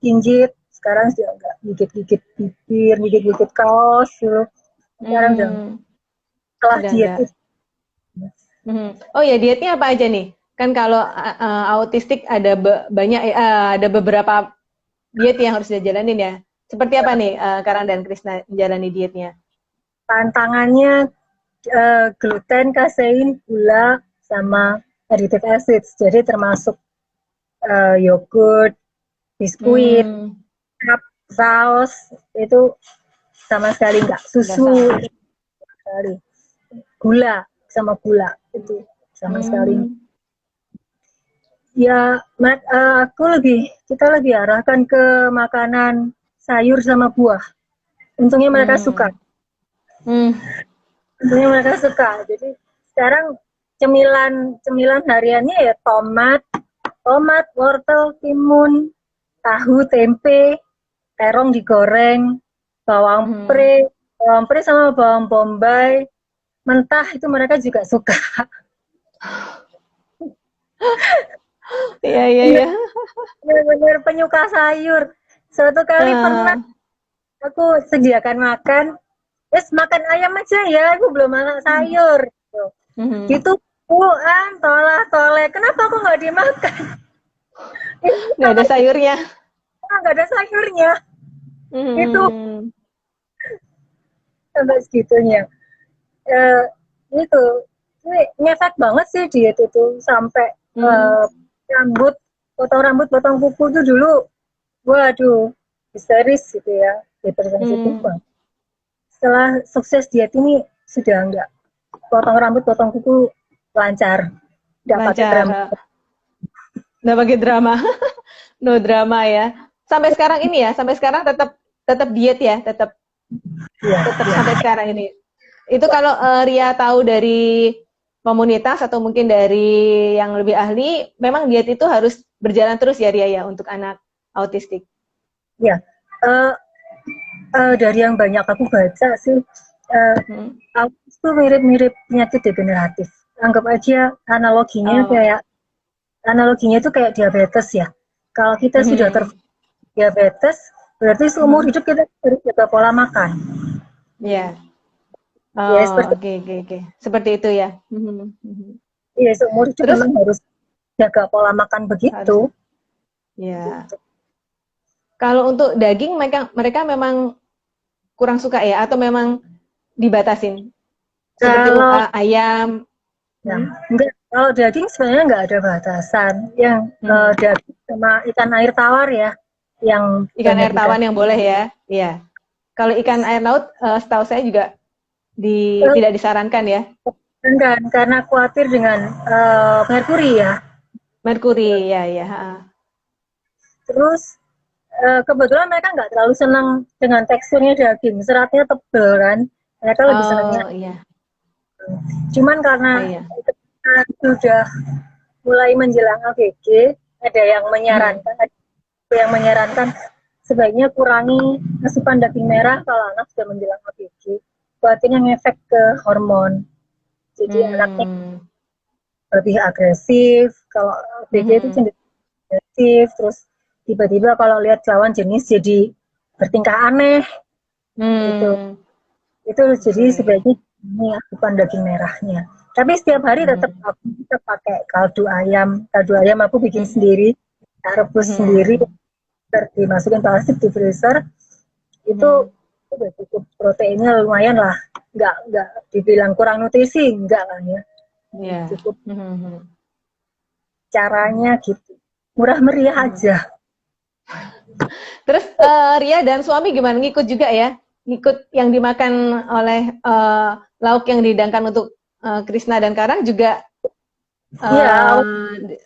jinjit, sekarang sudah nggak gigit-gigit bibir, gigit-gigit kaos gitu. Sekarang udah setelah diet itu. Oh ya, dietnya apa aja nih? Kan kalau autistik ada ada beberapa diet yang harus dijalanin ya. Seperti apa nih Karang dan Krisna menjalani dietnya? Tantangannya gluten, kasein, gula, sama aditive acids. Jadi termasuk yogurt, biskuit, saus, itu sama sekali nggak. Susu, sekali. Gula, sama gula itu sama sekali. Ya, kita lebih arahkan ke makanan sayur sama buah. Untungnya mereka suka. Untungnya mereka suka. Jadi sekarang cemilan hariannya ya tomat, wortel, timun, tahu, tempe, terong digoreng, bawang pre sama bawang bombay mentah, itu mereka juga suka. Iya. Benar-benar penyuka sayur. Suatu kali pernah aku sediakan makan, Wes makan ayam aja ya, aku belum makan sayur. Mhm. Gitu, toleh. Kenapa kok nggak dimakan? Ini Nggak ada sayurnya. nggak ada sayurnya. Itu Mhm. sampai segitunya. Eh, itu ini ngefek banget sih diet itu sampai Mhm. rambut, potong kuku itu dulu, waduh, histeris gitu ya, hipersensitif Mhm. banget. Setelah sukses diet ini sudah enggak, potong rambut, potong kuku lancar, nggak pakai Lancar. drama. Nggak pakai drama. No drama ya. Sampai sekarang ini ya, sampai sekarang tetap tetap diet ya, tetap Iya, tetap iya. sampai sekarang ini. Itu kalau Ria tahu dari komunitas atau mungkin dari yang lebih ahli, memang diet itu harus berjalan terus ya Ria ya untuk anak autistik. Ya, eh, dari yang banyak aku baca sih, Hmm. autis itu mirip-mirip penyakit degeneratif. Anggap aja Oh. analoginya itu kayak diabetes ya. Kalau kita sudah Mhm. diabetes, berarti seumur Mhm. hidup kita harus jaga pola makan. Ya. Ya Oh, seperti oke oke oke. Seperti itu ya. Mhm. Mhm. ya seumur hidup Terus memang harus jaga pola makan harus begitu. ya. Kalau untuk daging mereka mereka memang kurang suka ya atau memang dibatasin seperti Kalau ayam. ya, Hmm? enggak, kalau daging sebenarnya nggak ada batasan. Yang Mhm. daging sama ikan air tawar ya, yang Ikan banyak air dikasih. tawar yang boleh ya. Iya. Kalau ikan air laut, setahu saya juga Eh, tidak disarankan ya. enggak, karena khawatir dengan merkuri ya. Merkuri, ya ya. Terus kebetulan mereka nggak terlalu senang dengan teksturnya daging, seratnya tebel kan. Mereka lebih senangnya. Oh iya, Cuman karena iya. ketika sudah mulai menjelang ABG, ada yang Mhm. menyarankan, sebaiknya kurangi asupan daging merah kalau anak sudah menjelang ABG. Khawatirnya ngefek ke hormon. Jadi anaknya Hmm. lebih agresif. Kalau ABG itu Mhm. cenderung agresif, terus tiba-tiba kalau lihat lawan jenis jadi bertingkah aneh. Itu Hmm. itu jadi Oke. sebaiknya ini asupan daging merahnya. Tapi setiap hari tetap Mhm. aku tetap pakai kaldu ayam. Kaldu ayam aku bikin Mhm. sendiri, rebus sendiri, Mhm. dimasukin plastik di freezer. Itu Mhm. udah cukup, proteinnya lumayan lah. Nggak dibilang kurang nutrisi, enggak lah ya. Ya. Cukup, Mhm. caranya gitu. Murah meriah Mhm. aja. Terus Ria dan suami gimana? Ngikut juga ya? Ngikut yang dimakan oleh lauk yang dihidangkan untuk Krisna dan Karang juga Iya, eh,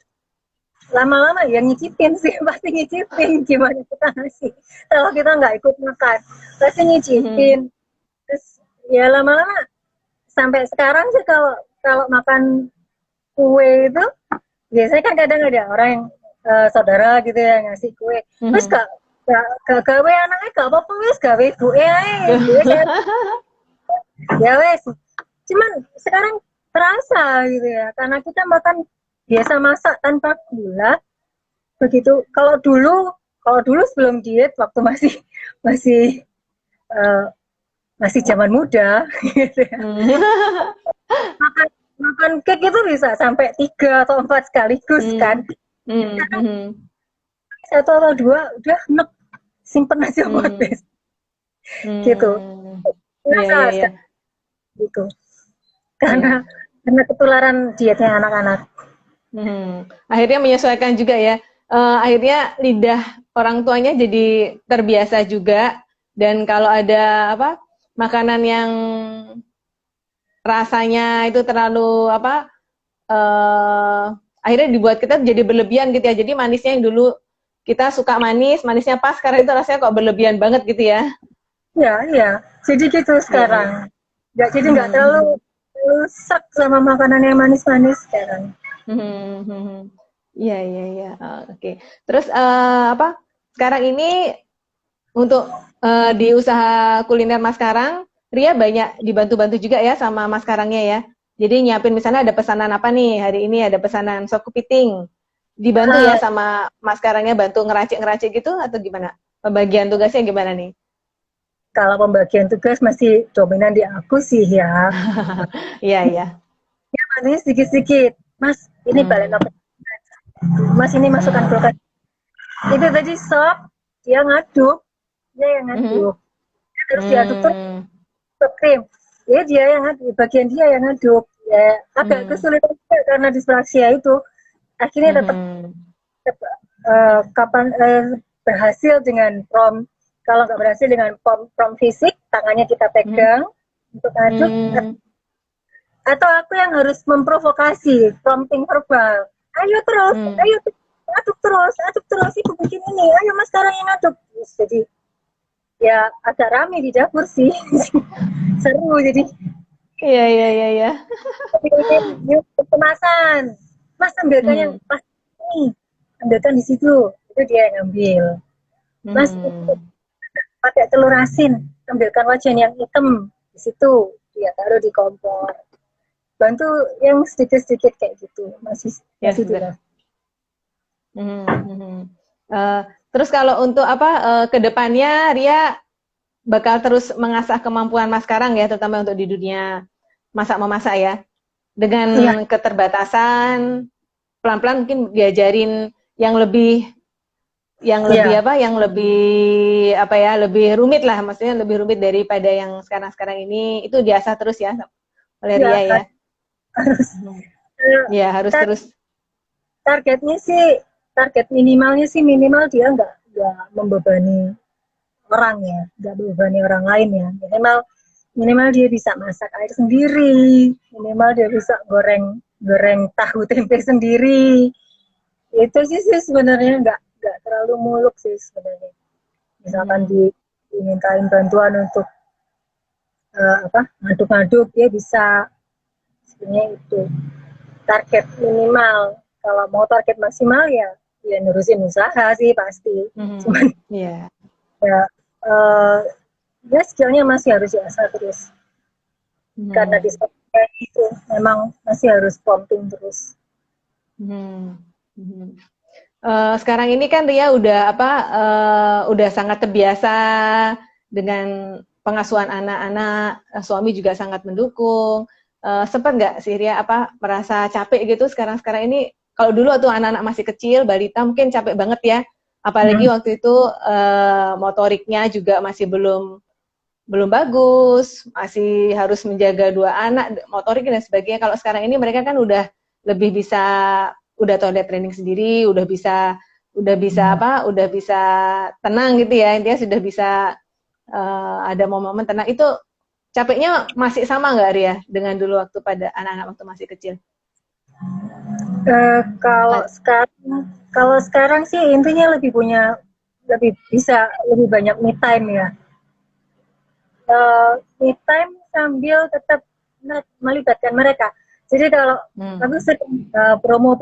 lama-lama ya nyicipin sih, pasti nyicipin gimana kita ngasih. Kalau kita nggak ikut makan, pasti mhm. nyicipin. Terus ya lama-lama sampai sekarang sih, kalau kalau makan kue itu biasanya kan kadang ada orang yang saudara gitu ya ngasih kue. Terus Mhm. gak gawe anaknya, gak apa-apa wis gawe kue aja. Kue saya ya wes. Cuman sekarang terasa gitu ya, karena kita makan biasa masak tanpa gula. Begitu kalau dulu sebelum diet, waktu masih masih uh, masih zaman muda gitu ya, Mhm. makan makan cake itu bisa sampai 3 atau 4 sekaligus kan. Mhm. Mhm. Sekarang Mhm. 1 atau 2 udah enak, simpen aja buat Mhm. besok gitu. Hmm. Iya, Biasa iya, iya. sekali gitu, karena Iya. ketularan dietnya anak-anak. Mhm. Akhirnya menyesuaikan juga ya. Akhirnya lidah orang tuanya jadi terbiasa juga. Dan kalau ada apa makanan yang rasanya itu terlalu apa akhirnya dibuat kita jadi berlebihan gitu ya. Jadi manisnya yang dulu kita suka manis, manisnya pas, sekarang itu rasanya kok berlebihan banget gitu ya. Ya, ya, jadi gitu Iya, iya. sekarang. Nggak terlalu Mhm. rusak sama makanan yang manis-manis sekarang. Mhm. Mhm. Iya, iya, iya. Oh, oke. Terus apa? Sekarang ini untuk di usaha kuliner Mas Karang, Ria banyak dibantu-bantu juga ya sama Mas Karangnya ya. Jadi nyiapin misalnya ada pesanan apa nih, hari ini ada pesanan sop kepiting. Dibantu ya Ah, sama Mas Karangnya bantu ngeracik-ngeracik gitu atau gimana? Pembagian tugasnya gimana nih? kalau pembagian tugas masih dominan di aku sih ya. Iya, iya. Ya maksudnya sedikit-sedikit. Mas, ini balik novel. Mas, ini masukkan kulkas. Itu tadi sop, dia ngaduk. Dia yang ngaduk. Terus diaduk terus ke krim. Ya dia yang ngaduk, bagian dia yang ngaduk. Ya agak kesulitan juga karena dispraxia itu. Akhirnya tetap berhasil dengan prom. Kalau nggak berhasil dengan prom fisik, tangannya kita pegang untuk ngaduk. Atau aku yang harus memprovokasi, prompting verbal. Ayo terus, ayo aduk terus, itu bikin ini. Ayo mas sekarang yang aduk. Jadi ya agak rame di dapur sih. Seru jadi. Iya. Kemasan. Mas ambilkan yang pas ini. Ambilkan di situ. Itu dia yang ambil. Mas pakai telur asin. Ambilkan wajan yang hitam di situ. Dia taruh di kompor. Bantu yang sedikit-sedikit kayak gitu. Masih tidak. Terus kalau untuk ke depannya Ria bakal terus mengasah kemampuan Mas sekarang ya, terutama untuk di dunia masak-memasak ya. Dengan keterbatasan, pelan-pelan mungkin diajarin yang lebih lebih rumit lah, maksudnya lebih rumit daripada yang sekarang-sekarang ini, itu diasah terus ya oleh Ria ya. Harus terus. Target minimalnya sih minimal dia nggak membebani orang ya, nggak membebani orang lain ya. Minimal dia bisa masak air sendiri, minimal dia bisa goreng tahu tempe sendiri. Itu sih sebenarnya nggak terlalu muluk sih sebenarnya. Misalkan dimintain bantuan untuk ngaduk-ngaduk, dia bisa. Sebenarnya itu target minimal. Kalau mau target maksimal ya nurusin usaha sih pasti. Cuman ya skillnya masih harus diasah terus. Karena di itu memang masih harus prompting terus. Sekarang ini kan Ria udah sangat terbiasa dengan pengasuhan anak-anak, suami juga sangat mendukung. Sempat nggak sih Ria merasa capek gitu sekarang ini? Kalau dulu waktu anak-anak masih kecil, balita mungkin capek banget ya. Apalagi waktu itu motoriknya juga masih belum bagus, masih harus menjaga 2 anak, motorik dan sebagainya. Kalau sekarang ini mereka kan udah lebih bisa, udah toilet training sendiri, udah bisa tenang gitu ya. Intinya sudah bisa ada momen-momen tenang. Itu capeknya masih sama nggak Ria dengan dulu waktu pada anak-anak waktu masih kecil? Kalau sekarang sih intinya lebih banyak me time ya. Me time sambil tetap melibatkan mereka. Jadi kalau aku sering promo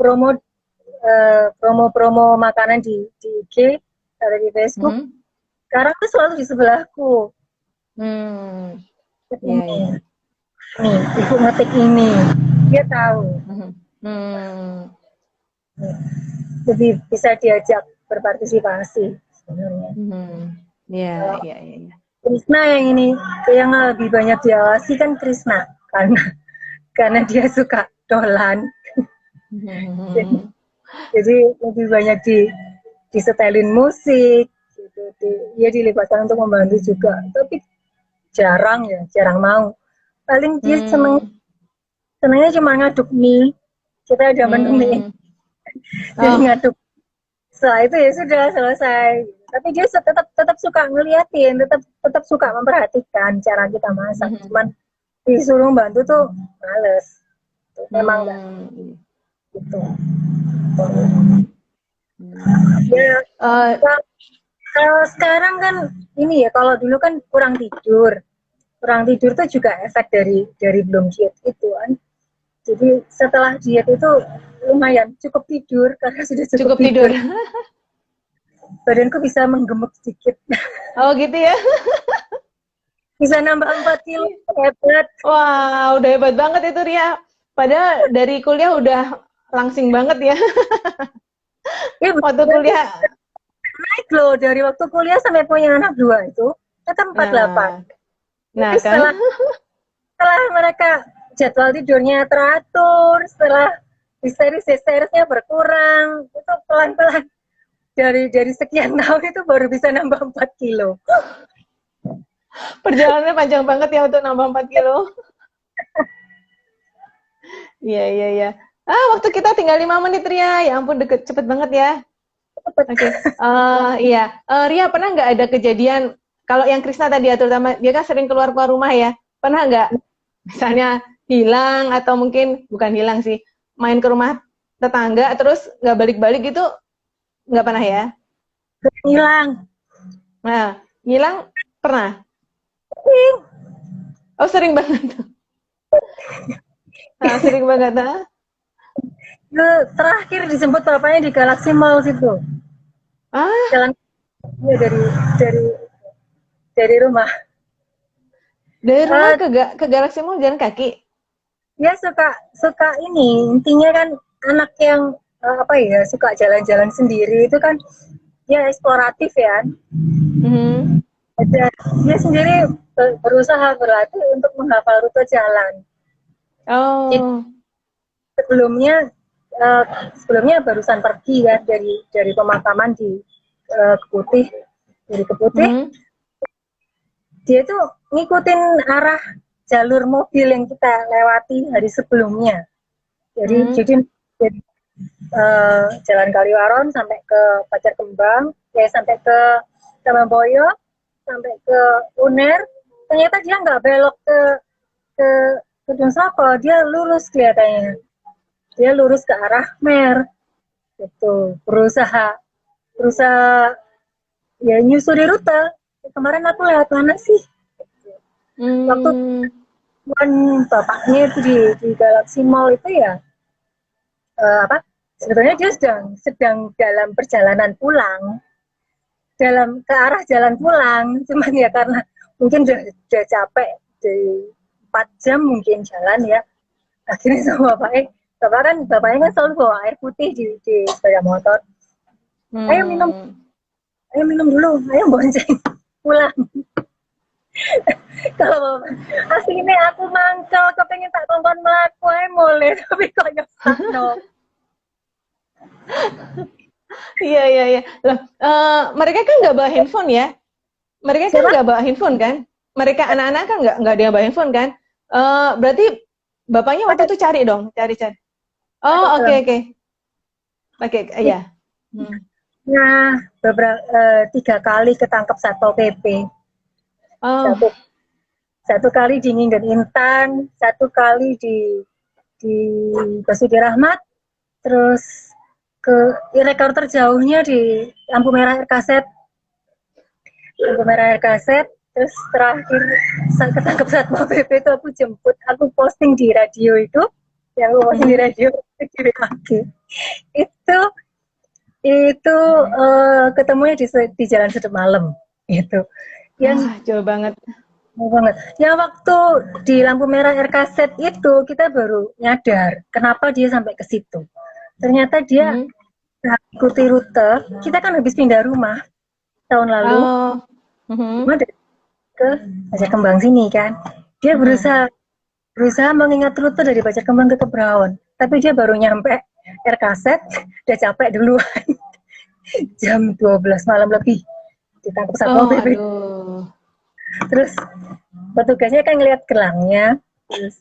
makanan di IG atau di Facebook, sekarang tuh selalu di sebelahku. Nih, ibu ngetik ini, dia tahu. Lebih bisa diajak berpartisipasi sebenarnya. Iya. Krisna yang lebih banyak diawasi kan Krisna karena dia suka dolan. Jadi lebih banyak disetelin musik gitu. Dia dilibatkan untuk membantu juga, tapi jarang mau. Paling dia senangnya cuma ngaduk mie. Kita ada menu mie. Jadi ngaduk. Setelah itu ya sudah selesai. Tapi dia tetap suka ngeliatin, tetap suka memperhatikan cara kita masak. Cuman disuruh bantu tuh males. Memang enggak. Gitu. Ya, kalau sekarang kan ini ya, kalau dulu kan kurang tidur tuh juga efek dari belum diet itu kan. Jadi setelah diet itu lumayan cukup tidur karena sudah cukup tidur. Badanku bisa menggemuk sedikit. Oh gitu ya? Bisa nambah 4 kilo, hebat. Wah, udah hebat banget itu Ria. Padahal dari kuliah udah langsing banget ya. Waktu kuliah naik loh, dari waktu kuliah sampai punya anak 2 itu tetap 48. Nah Tapi kan. setelah mereka jadwal tidurnya teratur, setelah histerisnya berkurang, itu pelan-pelan dari sekian tahun itu baru bisa nambah 4 kilo. Perjalanannya panjang banget ya untuk nambah 4 kilo. Iya, iya, iya. Waktu kita tinggal 5 menit, Ria. Ya ampun, cepet banget ya. Oke. Iya. Ria, pernah nggak ada kejadian, kalau yang Krisna tadi ya, terutama, dia kan sering keluar rumah ya. Pernah nggak, misalnya hilang, atau mungkin, bukan hilang sih, main ke rumah tetangga, terus nggak balik-balik gitu, nggak pernah ya? Hilang. Nah, hilang, pernah? Sering. Oh, sering banget. Nah, sering banget. Terakhir dijemput bapaknya di Galaxy Mall situ. Jalan dari dari rumah. Dari rumah ke Galaxy Mall jalan kaki? Dia suka ini, intinya kan anak yang suka jalan-jalan sendiri itu kan dia eksploratif ya. Dia sendiri berusaha berlatih untuk menghafal rute jalan. Oh. Sebelumnya barusan pergi ya dari pemakaman di Keputih, dari Keputih. Dia tuh ngikutin arah jalur mobil yang kita lewati hari sebelumnya. Jadi Jalan Kaliwaron sampai ke Pacar Kembang, sampai ke Tamamboyo, sampai ke Uner. Ternyata dia nggak belok ke Gedung Soko, dia lurus kelihatannya. Dia lurus ke arah Mer. Gitu. Berusaha ya nyusuri rute. Kemarin aku lewat mana sih? Waktu bapaknya itu di Galaxy Mall itu ya sebetulnya dia sedang dalam perjalanan pulang, ke arah jalan pulang, cuman ya karena mungkin udah capek di 4 jam mungkin jalan ya, akhirnya sama bapaknya kan selalu bawa air putih di sepeda motor. Ayo minum dulu, ayo bonceng pulang. Kalau aslinya aku mangkel kepengen tak tonton melaku mulai, tapi kok nyesat no. Iya. Loh, mereka kan nggak bawa handphone ya? Mereka kan nggak bawa handphone kan? Mereka anak-anak kan nggak ada yang bawa handphone kan? Berarti bapaknya waktu itu cari. Oh, oke. Iya. Nah, 3 kali ketangkep Satpol PP. Satu kali di Nginden Intan, 1 kali di Basuki Rahmat, terus rekor terjauhnya di lampu merah RKZ, terus terakhir ketangkep Satpol PP itu aku jemput, aku posting di radio itu, yang aku posting di radio di BKG. Itu ketemunya di Jalan Sudut Malam itu. Jauh banget. Yang waktu di lampu merah RKZ itu kita baru nyadar kenapa dia sampai ke situ. Ternyata dia ikuti rute. Kita kan habis pindah rumah tahun lalu. Ke Pacar Kembang sini kan. Dia berusaha mengingat rute dari Pacar Kembang ke Kebraun. Tapi dia baru nyampe RKZ, udah capek duluan. Jam 12 malam lebih ditangkap Satpol PP. Terus petugasnya kan ngeliat gelangnya, terus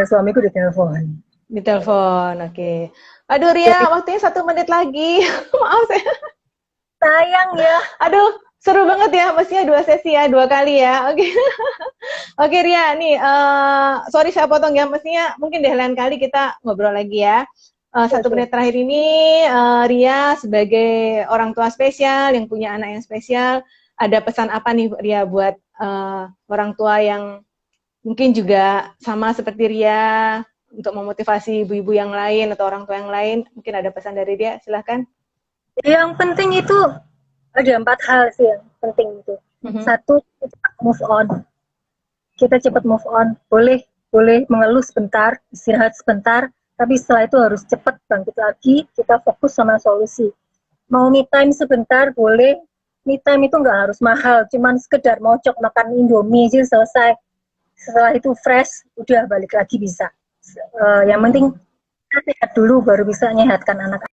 suamiku ditelepon. Oke. Aduh Ria, waktunya 1 menit lagi. Maaf saya. Sayang ya. Aduh, seru banget ya, mestinya 2 sesi ya, 2 kali ya. Oke Ria, nih, sorry saya potong ya, mestinya mungkin di lain kali kita ngobrol lagi ya. 1 menit terakhir ini, Ria sebagai orang tua spesial, yang punya anak yang spesial, ada pesan apa nih Ria buat orang tua yang mungkin juga sama seperti Ria, untuk memotivasi ibu-ibu yang lain atau orang tua yang lain? Mungkin ada pesan dari Ria, silahkan. Yang penting itu ada 4 hal sih yang penting itu. 1, move on. Kita cepat move on. Boleh mengeluh sebentar, istirahat sebentar, tapi setelah itu harus cepat bangkit lagi, kita fokus sama solusi. Mau me time sebentar boleh, me time itu nggak harus mahal, cuman sekedar mocok makan Indomie aja selesai. Setelah itu fresh, udah balik lagi bisa. Yang penting kita sehat dulu baru bisa menyehatkan anak.